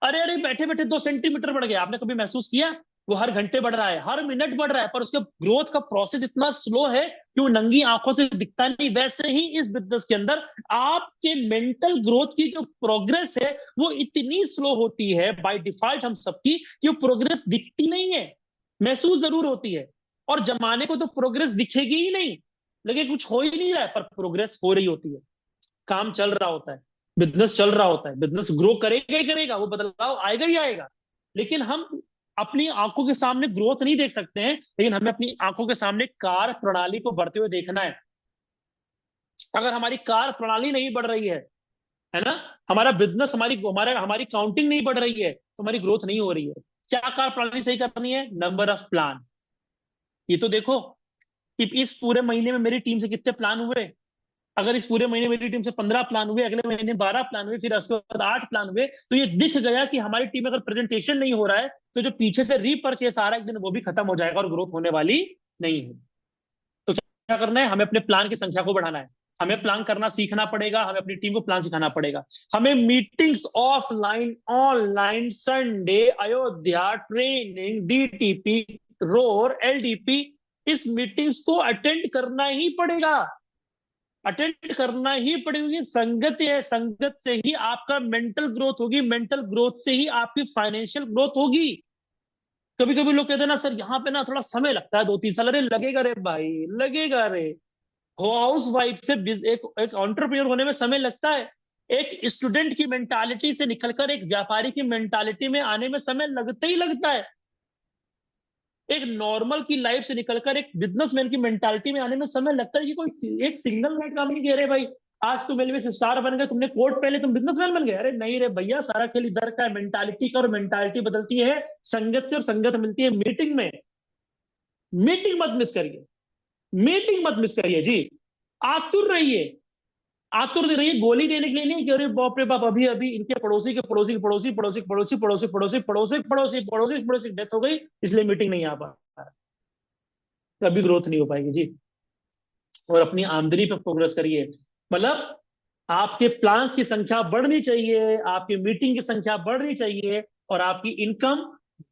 अरे अरे बैठे बैठे 2 सेंटीमीटर बढ़ गया? आपने कभी महसूस किया? वो हर घंटे बढ़ रहा है, हर मिनट बढ़ रहा है, पर उसके ग्रोथ का प्रोसेस इतना स्लो है कि वो नंगी आंखों से दिखता नहीं। वैसे ही इस बिजनेस के अंदर आपके मेंटल ग्रोथ की जो प्रोग्रेस है वो इतनी स्लो होती है बाय डिफॉल्ट हम सबकी, कि वो प्रोग्रेस दिखती नहीं है, महसूस जरूर होती है। और जमाने को तो प्रोग्रेस दिखेगी ही नहीं, लगे कुछ हो ही नहीं रहा है, पर प्रोग्रेस हो रही होती है, काम चल रहा होता है, बिजनेस चल रहा होता है, बिजनेस ग्रो करेगा ही करेगा, वो बदलाव आएगा ही आएगा। लेकिन हम अपनी आंखों के सामने ग्रोथ नहीं देख सकते हैं, लेकिन हमें अपनी आंखों के सामने कार प्रणाली को बढ़ते हुए देखना है। अगर हमारी कार प्रणाली नहीं बढ़ रही है ना, हमारा बिजनेस, हमारी हमारा हमारी काउंटिंग नहीं बढ़ रही है, तो हमारी ग्रोथ नहीं हो रही है। क्या कार प्रणाली सही करनी है? Number of plan. ये तो देखो कि इस पूरे महीने में मेरी टीम से कितने प्लान हुए। अगर इस पूरे महीने मेरी टीम से 15 प्लान हुए, अगले महीने 12 प्लान हुए, फिर उसके बाद 8 प्लान हुए, तो ये दिख गया कि हमारी टीम में अगर प्रेजेंटेशन नहीं हो रहा है तो जो पीछे से रीपरचेस आ रहा है एक दिन वो भी खत्म हो जाएगा और ग्रोथ होने वाली नहीं है। तो क्या करना है? हमें अपने प्लान की संख्या को बढ़ाना है, हमें प्लान करना सीखना पड़ेगा, हमें अपनी टीम को प्लान सिखाना पड़ेगा। हमें meetings offline, online, Sunday, Ayodhya, training, DTP, roar, LDP, इस मीटिंग्स को अटेंड करना ही पड़ेगा, अटेंड करना ही पड़ेगी। संगत है, संगत से ही आपका मेंटल ग्रोथ होगी, मेंटल ग्रोथ से ही आपकी फाइनेंशियल ग्रोथ होगी। कभी कभी लोग कहते हैं ना सर यहाँ पे ना थोड़ा समय लगता है, 2-3 साल। अरे लगेगा रे भाई, लगेगा रे। हाउस वाइफ से एक एक एंटरप्रेन्योर होने में समय लगता है, एक स्टूडेंट की मेंटालिटी से निकलकर एक व्यापारी की मेंटालिटी में आने में समय लगता ही लगता है, एक नॉर्मल की लाइफ से निकलकर एक बिजनेसमैन की मेंटालिटी में आने में समय लगता है। कि कोई एक सिंगल नाइट काम नहीं कह रहे भाई आज तुम एलवी से स्टार बन गए, तुमने कोर्ट पहले तुम बिजनेसमैन बन गए। अरे नहीं रे भैया, सारा खेल इधर का है, मेंटालिटी का। और मेंटालिटी बदलती है संगत से, और संगत मिलती है मीटिंग में। मीटिंग मत मिस करिए, मीटिंग मत मिस करिए जी। आतुर रहिए, आतुर रहिए, गोली देने के लिए नहीं कि अरे बाप रे बाप अभी अभी इनके पड़ोसी के पड़ोसी के पड़ोसी पड़ोसी पड़ोसी पड़ोसी पड़ोसी पड़ोसी पड़ोसी पड़ोसी पड़ोसी डेथ हो गई, इसलिए मीटिंग नहीं आ पा रहा। कभी ग्रोथ नहीं हो पाएगी जी। और अपनी आमदनी पे फोकस करिए, मतलब आपके प्लान्स की संख्या बढ़नी चाहिए, आपकी मीटिंग की संख्या बढ़नी चाहिए, और आपकी income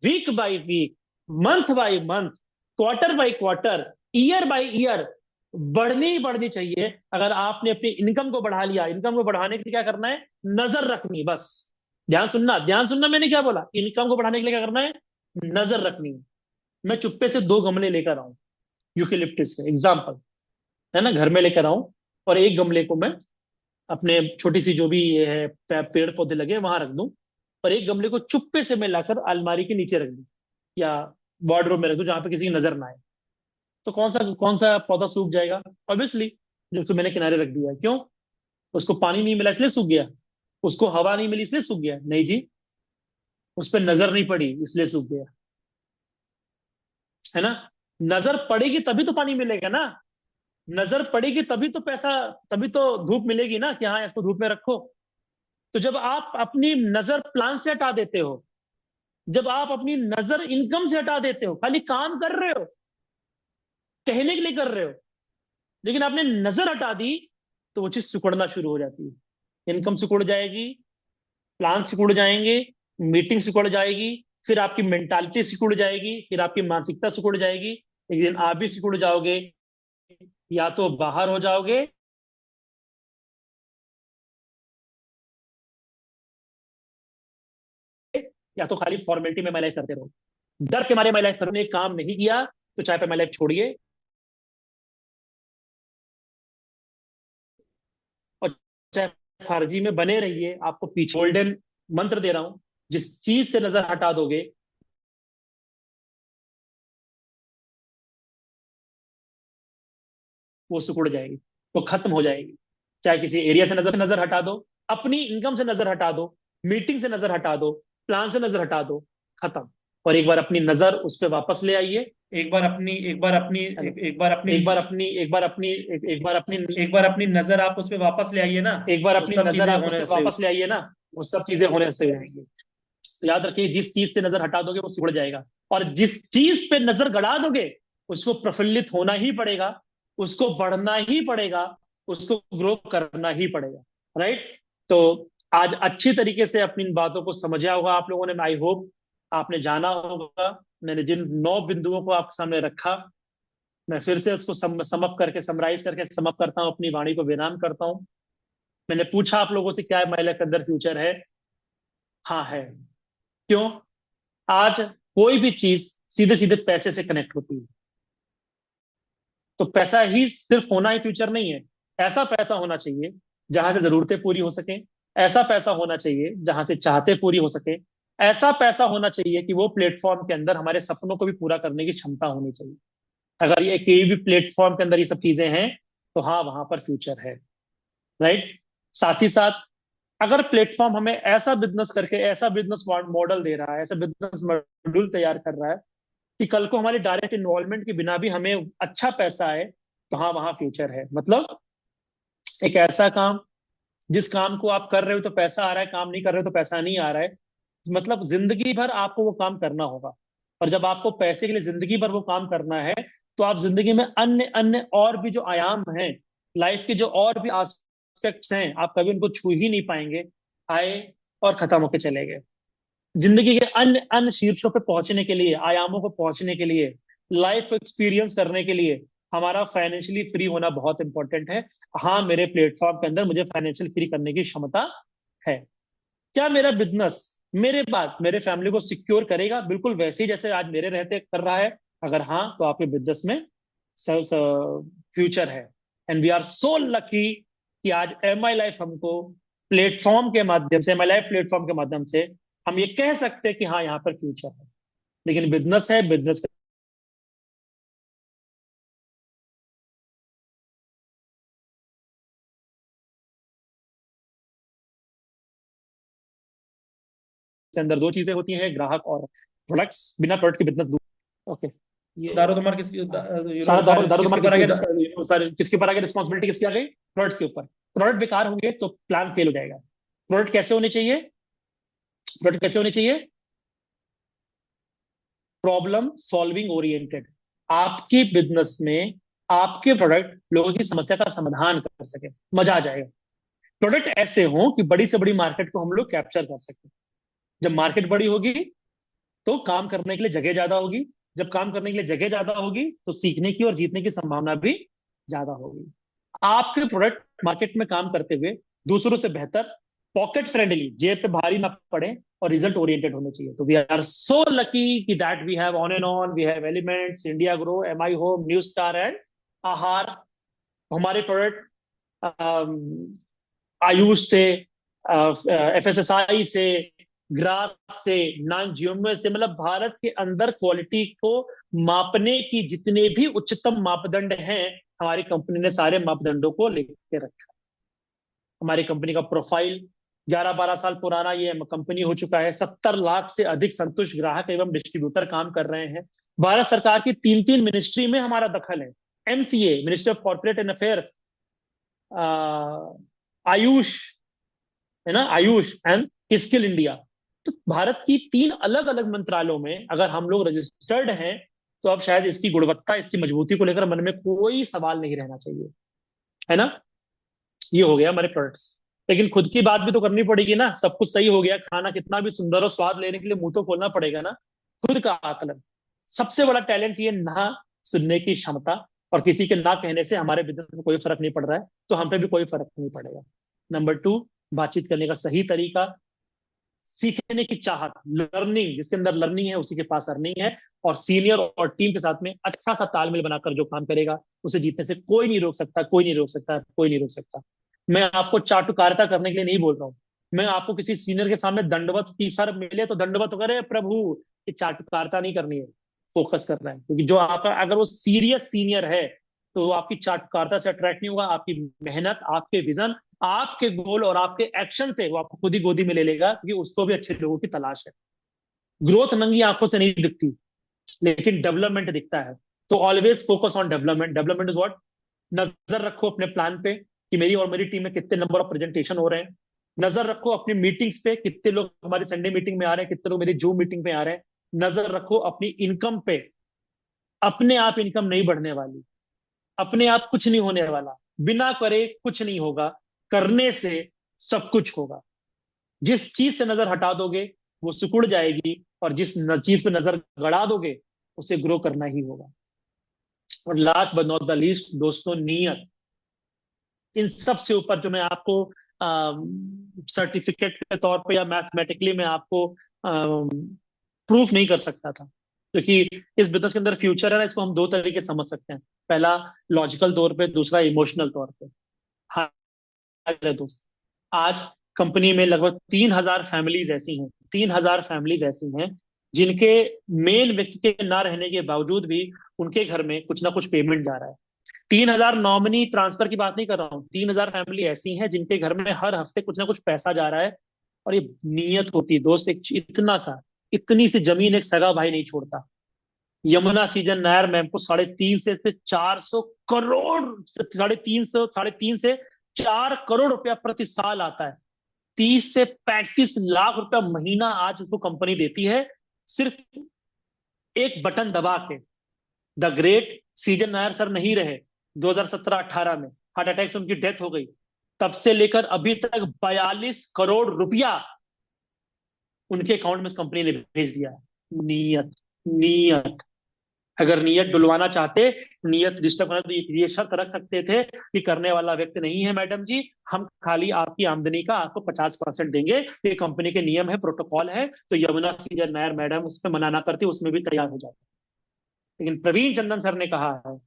week by week, month by month, quarter by quarter, year by year बढ़नी ही बढ़नी चाहिए। अगर आपने अपनी इनकम को बढ़ा लिया, इनकम को बढ़ाने के लिए क्या करना है? नजर रखनी, बस। ध्यान सुनना, ध्यान सुनना, मैंने क्या बोला? इनकम को बढ़ाने के लिए क्या करना है? नजर रखनी है। मैं चुप्पे से 2 गमले लेकर आऊं यूकेलिप्टिस से, एग्जाम्पल, है ना, घर में लेकर आऊं, और एक गमले को मैं अपने छोटी सी जो भी ये है पेड़ पौधे लगे वहां रख दूं, और एक गमले को चुप्पे से मैं लाकर अलमारी के नीचे रख दूं, या वार्डरोब में रख दूं जहां पे किसी की नजर ना आए। तो कौन सा पौधा सूख जाएगा? ऑब्वियसली जो तो मैंने किनारे रख दिया है। क्यों? उसको पानी नहीं मिला इसलिए सूख गया, उसको हवा नहीं मिली इसलिए सूख गया? नहीं जी, उस पर नजर नहीं पड़ी इसलिए सूख गया, है ना। नजर पड़ेगी तभी तो पानी मिलेगा ना, नजर पड़ेगी तभी तो पैसा, तभी तो धूप मिलेगी ना, कि हाँ इसको धूप में रखो। तो जब आप अपनी नजर प्लान से हटा देते हो, जब आप अपनी नजर इनकम से हटा देते हो, खाली काम कर रहे हो, कहने के लिए कर रहे हो, लेकिन आपने नजर हटा दी, तो वो चीज सिकुड़ना शुरू हो जाती है। इनकम सिकुड़ जाएगी, प्लान सिकुड़ जाएंगे, मीटिंग सिकुड़ जाएगी, फिर आपकी मेंटालिटी सिकुड़ जाएगी, फिर आपकी मानसिकता सिकुड़ जाएगी। एक दिन आप भी सिकुड़ जाओगे, या तो बाहर हो जाओगे, या तो खाली फॉर्मेलिटी में माई लाइफ करते रहो। डर के मारे माई लाइफ करने काम नहीं किया तो चाहे पे माई लाइफ छोड़िए, और चाहे लेथार्जी में बने रहिए, आपको पीछे गोल्डन मंत्र दे रहा हूं, जिस चीज से नजर हटा दोगे वो सिकुड़ जाएगी, वो खत्म हो जाएगी। चाहे किसी एरिया से नजर हटा दो, अपनी इनकम से नजर हटा दो, मीटिंग से नजर हटा दो, प्लान से नजर हटा दो, खत्म। और एक बार अपनी नजर उस पर वापस ले आइए। एक बार अपनी एक बार अपनी है ना? एक बार अपनी एक बार अपनी एक बार अपनी एक बार अपनी एक बार अपनी नजर आप उस पर वापस ले आइए ना, एक बार वो अपनी सब नजर चीजें आप होने उससे से। वापस ले आइए ना, वो सब चीजें होने से रहेंगी। तो याद रखिए, जिस चीज पे नजर हटा दोगे वो सिकुड़ जाएगा, और जिस चीज पे नजर गड़ा दोगे उसको प्रफुल्लित होना ही पड़ेगा, उसको बढ़ना ही पड़ेगा, उसको ग्रो करना ही पड़ेगा। राइट? तो आज अच्छी तरीके से अपनी इन बातों को समझा होगा आप लोगों ने, आई होप आपने जाना होगा। मैंने जिन 9 बिंदुओं को आपके सामने रखा, मैं फिर से उसको समअप करके, समराइज करके समअप करता हूँ, अपनी वाणी को विराम करता हूँ। मैंने पूछा आप लोगों से, क्या है महिला के अंदर फ्यूचर है? हाँ है। क्यों? आज कोई भी चीज सीधे सीधे पैसे से कनेक्ट होती है, तो पैसा ही सिर्फ होना ही फ्यूचर नहीं है। ऐसा पैसा होना चाहिए जहां से जरूरतें पूरी हो सके, ऐसा पैसा होना चाहिए जहां से चाहते पूरी हो सके, ऐसा पैसा होना चाहिए कि वो प्लेटफॉर्म के अंदर हमारे सपनों को भी पूरा करने की क्षमता होनी चाहिए। अगर ये कोई भी प्लेटफॉर्म के अंदर ये सब चीजें हैं, तो हाँ, वहां पर फ्यूचर है। राइट? साथ ही साथ अगर प्लेटफॉर्म हमें ऐसा बिजनेस करके, ऐसा बिजनेस मॉडल दे रहा है, ऐसा बिजनेस मॉड्यूल तैयार कर रहा है कि कल को हमारी डायरेक्ट इन्वॉल्वमेंट के बिना भी हमें अच्छा पैसा आए, तो हाँ, वहां फ्यूचर है। मतलब एक ऐसा काम, जिस काम को आप कर रहे हो तो पैसा आ रहा है, काम नहीं कर रहे हो तो पैसा नहीं आ रहा है, मतलब जिंदगी भर आपको वो काम करना होगा। और जब आपको पैसे के लिए जिंदगी भर वो काम करना है, तो आप जिंदगी में अन्य अन्य और भी जो आयाम हैं, लाइफ के जो और भी एस्पेक्ट्स हैं, आप कभी उनको छू ही नहीं पाएंगे। आए और खत्म होके चले गए। जिंदगी के अन्य अन्य शीर्षों पे पहुंचने के लिए, आयामों को पहुंचने के लिए, लाइफ को एक्सपीरियंस करने के लिए हमारा फाइनेंशियली फ्री होना बहुत इंपॉर्टेंट है। हाँ, मेरे प्लेटफॉर्म के अंदर मुझे फाइनेंशियल फ्री करने की क्षमता है। क्या मेरा बिजनेस मेरे बाद मेरे फैमिली को सिक्योर करेगा बिल्कुल वैसे ही जैसे आज मेरे रहते कर रहा है? अगर हाँ, तो आपके बिजनेस में फ्यूचर है। And we are so lucky कि आज एम आई लाइफ हमको प्लेटफॉर्म के माध्यम से, एम आई लाइफ प्लेटफॉर्म के माध्यम से हम ये कह सकते हैं कि हाँ, यहाँ पर फ्यूचर है। लेकिन बिजनेस है, बिजनेस के अंदर दो चीजें होती हैं, ग्राहक और प्रोडक्ट्स। बिना प्रोडक्ट के बिजनेस दूर। ओके, ये दारोदमार किस हाँ। दा, सारा दारोमदार किसके ऊपर आ गया? किसके ऊपर आ गया? रिस्पॉन्सिबिलिटी किसकी आ गई? प्रोडक्ट्स के ऊपर। प्रोडक्ट बेकार होंगे तो प्लान फेल हो जाएगा। प्रोडक्ट कैसे होने चाहिए? प्रोडक्ट कैसे होने चाहिए? Problem solving oriented. आपके बिजनेस में आपके प्रोडक्ट लोगों की समस्या का समाधान कर सके, मजा आ जाएगा। प्रोडक्ट ऐसे हो कि बड़ी से बड़ी मार्केट को हम लोग कैप्चर कर सके। जब मार्केट बड़ी होगी तो काम करने के लिए जगह ज्यादा होगी। जब काम करने के लिए जगह ज्यादा होगी तो सीखने की और जीतने की संभावना भी ज्यादा होगी। आपके प्रोडक्ट मार्केट में काम करते हुए दूसरों से बेहतर, पॉकेट फ्रेंडली, जेब पे भारी ना पड़े, और रिजल्ट ओरिएंटेड होने चाहिए। तो वी आर सो लकी कि that we have on and on, we have elements, India grow, M I home, new star and Aahaar. हमारे प्रोडक्ट आयुष से, एफएसएसआई से, ग्रास से, नॉन जीएमओ से, मतलब भारत के अंदर क्वालिटी को मापने की जितने भी उच्चतम मापदंड हैं, हमारी कंपनी ने सारे मापदंडों को लेके रखा। हमारी कंपनी का प्रोफाइल 11-12 साल पुराना ये कंपनी हो चुका है। 70 लाख से अधिक संतुष्ट ग्राहक एवं डिस्ट्रीब्यूटर काम कर रहे हैं। भारत सरकार की 3-3 मिनिस्ट्री में हमारा दखल है। MCA, ministry of corporate and affairs, Ayush, है ना, आयुष एंड स्किल इंडिया। तो भारत की 3 अलग अलग मंत्रालयों में अगर हम लोग रजिस्टर्ड हैं, तो अब शायद इसकी गुणवत्ता, इसकी मजबूती को लेकर मन में कोई सवाल नहीं रहना चाहिए। है ना? ये हो गया हमारे प्रोडक्ट्स। लेकिन खुद की बात भी तो करनी पड़ेगी ना। सब कुछ सही हो गया, खाना कितना भी सुंदर हो, स्वाद लेने के लिए मुंह तो खोलना पड़ेगा ना। खुद का आकलन, सबसे बड़ा टैलेंट ये ना सुनने की क्षमता। और किसी के ना कहने से हमारे बिजनेस में कोई फर्क नहीं पड़ रहा है, तो हम पे भी कोई फर्क नहीं पड़ेगा। नंबर 2, बातचीत करने का सही तरीका, सीखने की चाहत, लर्निंग, जिसके अंदर लर्निंग है उसी के पास अर्निंग है। और सीनियर और टीम के साथ में अच्छा सा तालमेल बनाकर जो काम करेगा, उसे जीतने से कोई नहीं रोक सकता, कोई नहीं रोक सकता, कोई नहीं रोक सकता। मैं आपको चाटुकारिता करने के लिए नहीं बोल रहा हूँ। मैं आपको किसी सीनियर के सामने दंडवत की सर मिले तो दंडवत करे प्रभु, ये चाटुकारिता नहीं करनी है, फोकस करना है। क्योंकि जो आपका अगर वो सीरियस सीनियर है तो वो आपकी चाटुकारिता से अट्रैक्ट नहीं होगा, आपकी मेहनत, आपके विजन, आपके गोल और आपके एक्शन से वो आपको खुद ही गोदी में ले लेगा, क्योंकि उसको भी अच्छे लोगों की तलाश है। ग्रोथ नंगी आंखों से नहीं दिखती, लेकिन डेवलपमेंट दिखता है। तो always focus on development. Development is what? नजर रखो अपने प्लान पे कि मेरी और मेरी टीम में कितने नंबर ऑफ प्रेजेंटेशन हो रहे हैं। नजर रखो अपनी मीटिंग्स पे, कितने लोग हमारी संडे मीटिंग में आ रहे हैं, कितने लोग मेरी जूम मीटिंग पे आ रहे हैं। नजर रखो अपनी इनकम पे। अपने आप इनकम नहीं बढ़ने वाली, अपने आप कुछ नहीं होने वाला, बिना करे कुछ नहीं होगा, करने से सब कुछ होगा। जिस चीज से नजर हटा दोगे वो सिकुड़ जाएगी, और जिस चीज पे नजर गड़ा दोगे उसे ग्रो करना ही होगा। और last but not the least दोस्तों, नियत। इन सब से ऊपर जो मैं आपको सर्टिफिकेट के तौर पे या मैथमेटिकली मैं आपको प्रूफ नहीं कर सकता था, क्योंकि इस बिजनेस के अंदर फ्यूचर है ना, इसको हम दो तरीके से समझ सकते हैं। पहला लॉजिकल तौर पे, दूसरा इमोशनल तौर पे। हाँ मेरे दोस्त, आज कंपनी में लगभग 3,000 फैमिलीज ऐसी हैं, 3,000 फैमिलीज ऐसी हैं जिनके मेन व्यक्ति के ना रहने के बावजूद भी उनके घर में कुछ ना कुछ पेमेंट जा रहा है। 3,000 नॉमिनी ट्रांसफर की बात नहीं कर रहा हूँ, 3,000 फैमिली ऐसी हैं जिनके घर में हर हफ्ते कुछ ना कुछ पैसा जा रहा है। और ये नियत होती है दोस्त। एक इतना सा, इतनी सी जमीन एक सगा भाई नहीं छोड़ता। यमुना सीजन नायर मैम को 350 से 400 करोड़, 350 से 4 करोड़ रुपया प्रति साल आता है। 30 से 35 लाख रुपया महीना आज उसको कंपनी देती है, सिर्फ एक बटन दबा के। The great season Nair sir नहीं रहे 2017-18 में, हार्ट अटैक से उनकी डेथ हो गई। तब से लेकर अभी तक 42 करोड़ रुपया उनके अकाउंट में इस कंपनी ने भेज दिया है। नियत, नियत। अगर नियत डुलवाना चाहते, नियत डिस्टर्ब करना, तो ये शर्त रख सकते थे कि करने वाला व्यक्ति नहीं है मैडम जी, हम खाली आपकी आमदनी का आपको 50% देंगे, ये कंपनी के नियम है, प्रोटोकॉल है। तो यमुना सीजन नायर मैडम उस पर मना ना करती, उसमें भी तैयार हो जाती। लेकिन प्रवीण चंदन सर ने कहा है,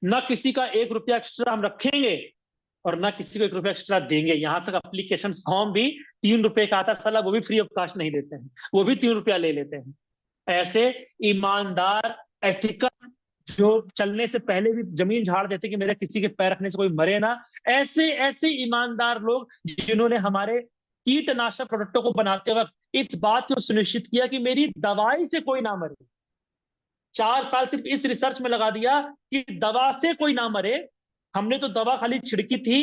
ना किसी का 1 रुपया एक्स्ट्रा हम रखेंगे और ना किसी को 1 रुपया एक्स्ट्रा देंगे। यहां तक एप्लीकेशन फॉर्म भी 3 रुपए का आता है, साला वो भी फ्री ऑफ कास्ट नहीं देते हैं, वो भी 3 रुपया ले लेते हैं। ऐसे ईमानदार, एथिकल, जो चलने से पहले भी जमीन झाड़ देते कि मेरे किसी के पैर रखने से कोई मरे ना, ऐसे ऐसे ईमानदार लोग जिन्होंने हमारे कीटनाशक प्रोडक्टों को बनाते वक्त इस बात को सुनिश्चित किया कि मेरी दवाई से कोई ना मरे। 4 साल सिर्फ इस रिसर्च में लगा दिया कि दवा से कोई ना मरे। हमने तो दवा खाली छिड़की थी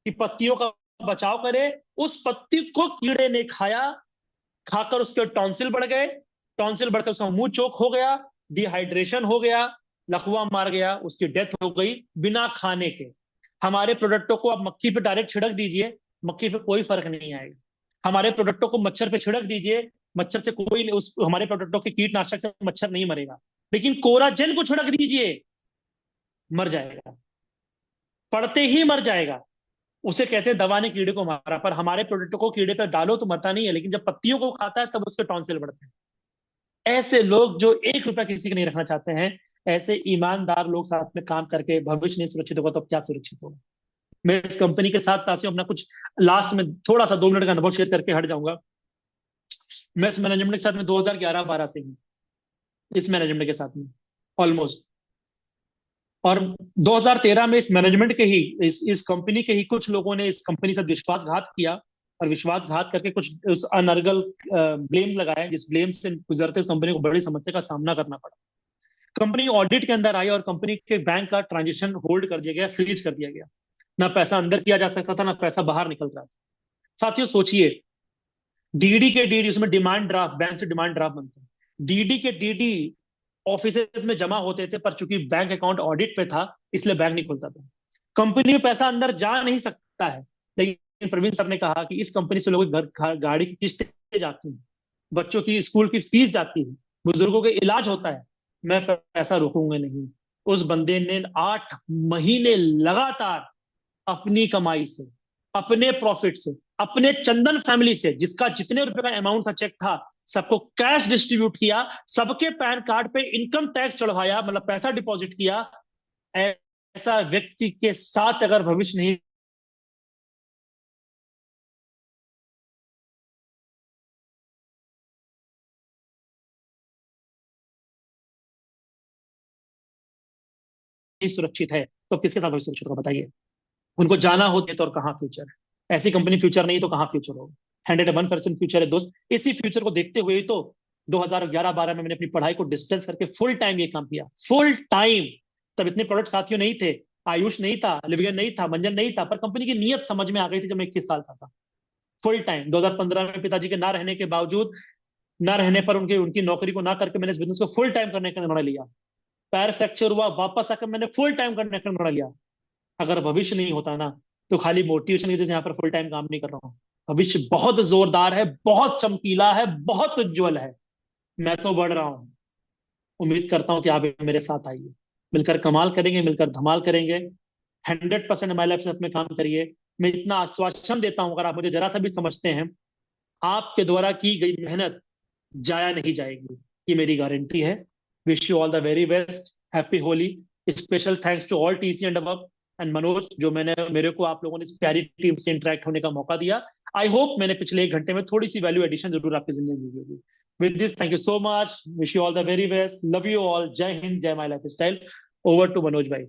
कि पत्तियों का बचाव करे, उस पत्ती को कीड़े ने खाया, खाकर उसके टॉन्सिल बढ़ गए, टॉन्सिल बढ़कर उसका मुंह चोक हो गया, डिहाइड्रेशन हो गया, लकवा मार गया, उसकी डेथ हो गई बिना खाने के। हमारे प्रोडक्टों को आप मक्खी पे डायरेक्ट छिड़क दीजिए, मक्खी पे कोई फर्क नहीं आएगा। हमारे प्रोडक्टों को मच्छर पे छिड़क दीजिए, मच्छर से कोई, उस हमारे प्रोडक्टों के कीटनाशक से मच्छर नहीं मरेगा। लेकिन कोराजेन को छिड़क दीजिए, मर जाएगा, पड़ते ही मर जाएगा। उसे कहते हैं दवा ने कीड़े को मारा। पर हमारे प्रोडक्ट को कीड़े पे डालो तो मरता नहीं है, लेकिन जब पत्तियों को खाता है तब उसके टॉन्सिल बढ़ते हैं। ऐसे लोग जो 1 रुपया किसी को नहीं रखना चाहते हैं, ऐसे ईमानदार लोग साथ में काम करके भविष्य नहीं सुरक्षित होगा तो क्या सुरक्षित होगा। मैं इस कंपनी के साथ तासियों अपना कुछ लास्ट में थोड़ा सा 2 मिनट का अनुभव शेयर करके हट जाऊंगा। मैं इस मैनेजमेंट के साथ में 2011-12 से हूँ, इस मैनेजमेंट के साथ में ऑलमोस्ट। और 2013 में इस मैनेजमेंट के ही, इस कंपनी के ही कुछ लोगों ने इस कंपनी से विश्वासघात किया, और विश्वासघात करके कुछ उस अनर्गल ब्लेम लगाया, जिस ब्लेम से गुजरते उस कंपनी को बड़ी समस्या का सामना करना पड़ा। कंपनी ऑडिट के अंदर आई और कंपनी के बैंक का ट्रांजेक्शन होल्ड कर दिया गया, फ्रीज कर दिया गया। ना पैसा अंदर किया जा सकता था, ना पैसा बाहर निकल रहा था। साथियों सोचिए, डीडी के डीडी, उसमें डिमांड ड्राफ्ट, बैंक से डिमांड ड्राफ्ट बनते हैं, डीडी के डीडी ऑफिसेज में जमा होते थे, पर चूंकि बैंक अकाउंट ऑडिट पे था इसलिए बैंक नहीं खुलता था। कंपनी में पैसा अंदर जा नहीं सकता है। लेकिन प्रवीण सर ने कहा कि इस कंपनी से लोगों की घर गाड़ी की किस्तें जाती हैं, बच्चों की स्कूल की फीस जाती है, बुजुर्गों के इलाज होता है, मैं पैसा रोकूंगा नहीं। उस बंदे ने 8 महीने लगातार अपनी कमाई से, अपने प्रॉफिट से, अपने चंदन फैमिली से, जिसका जितने रुपए का अमाउंट था, चेक था, सबको कैश डिस्ट्रीब्यूट किया, सबके पैन कार्ड पे इनकम टैक्स चढ़वाया, मतलब पैसा डिपॉजिट किया। ऐसा व्यक्ति के साथ अगर भविष्य नहीं ही सुरक्षित है तो किसके साथ भविष्य सुरक्षित होगा बताइए। उनको जाना होते तो और कहाँ फ्यूचर है। ऐसी कंपनी फ्यूचर नहीं तो कहाँ फ्यूचर होगा। 101% फ्यूचर है दोस्त। इसी फ्यूचर को देखते हुए ही तो 2011-12 में मैंने अपनी पढ़ाई को डिस्टेंस करके फुल टाइम ये काम किया, फुल टाइम। तब इतने प्रोडक्ट साथियों नहीं थे, आयुष नहीं था, लिविगन नहीं था, मंजन नहीं था, पर कंपनी की नीयत समझ में आ गई थी जब मैं 21 साल का था। फुल टाइम 2015 में पिताजी के ना रहने के बावजूद, ना रहने पर उनकी उनकी नौकरी को ना करके मैंने इस बिजनेस को फुल टाइम करने का निर्णय लिया। पैर फ्रैक्चर हुआ, वापस आकर मैंने फुल टाइम करने का निर्णय लिया। अगर भविष्य नहीं होता ना तो खाली मोटिवेशन की वजह से यहाँ पर फुल टाइम काम नहीं कर रहा हूँ। भविष्य बहुत जोरदार है, बहुत चमकीला है, बहुत उज्जवल है। मैं तो बढ़ रहा हूँ। उम्मीद करता हूँ कि आप भी मेरे साथ आइए, मिलकर कमाल करेंगे, मिलकर धमाल करेंगे। 100% माई लाइफ में काम करिए। मैं इतना आश्वासन देता हूँ, अगर आप मुझे जरा सा भी समझते हैं, आपके द्वारा की गई मेहनत जाया नहीं जाएगी, ये मेरी गारंटी है। Wish you all the very best. Happy Holi. Special thanks to all TC and above and Manoj, जो मैंने मेरे को आप लोगों ने इस प्यारी टीम से इंटरेक्ट होने का मौका दिया। आई होप मैंने पिछले 1 घंटे में थोड़ी सी वैल्यू एडिशन जरूर आपकी जिंदगी में दी होगी। With this, thank you so much. Wish you all the very best. Love you all. जय हिंद, जय my lifestyle. Over to Manoj भाई।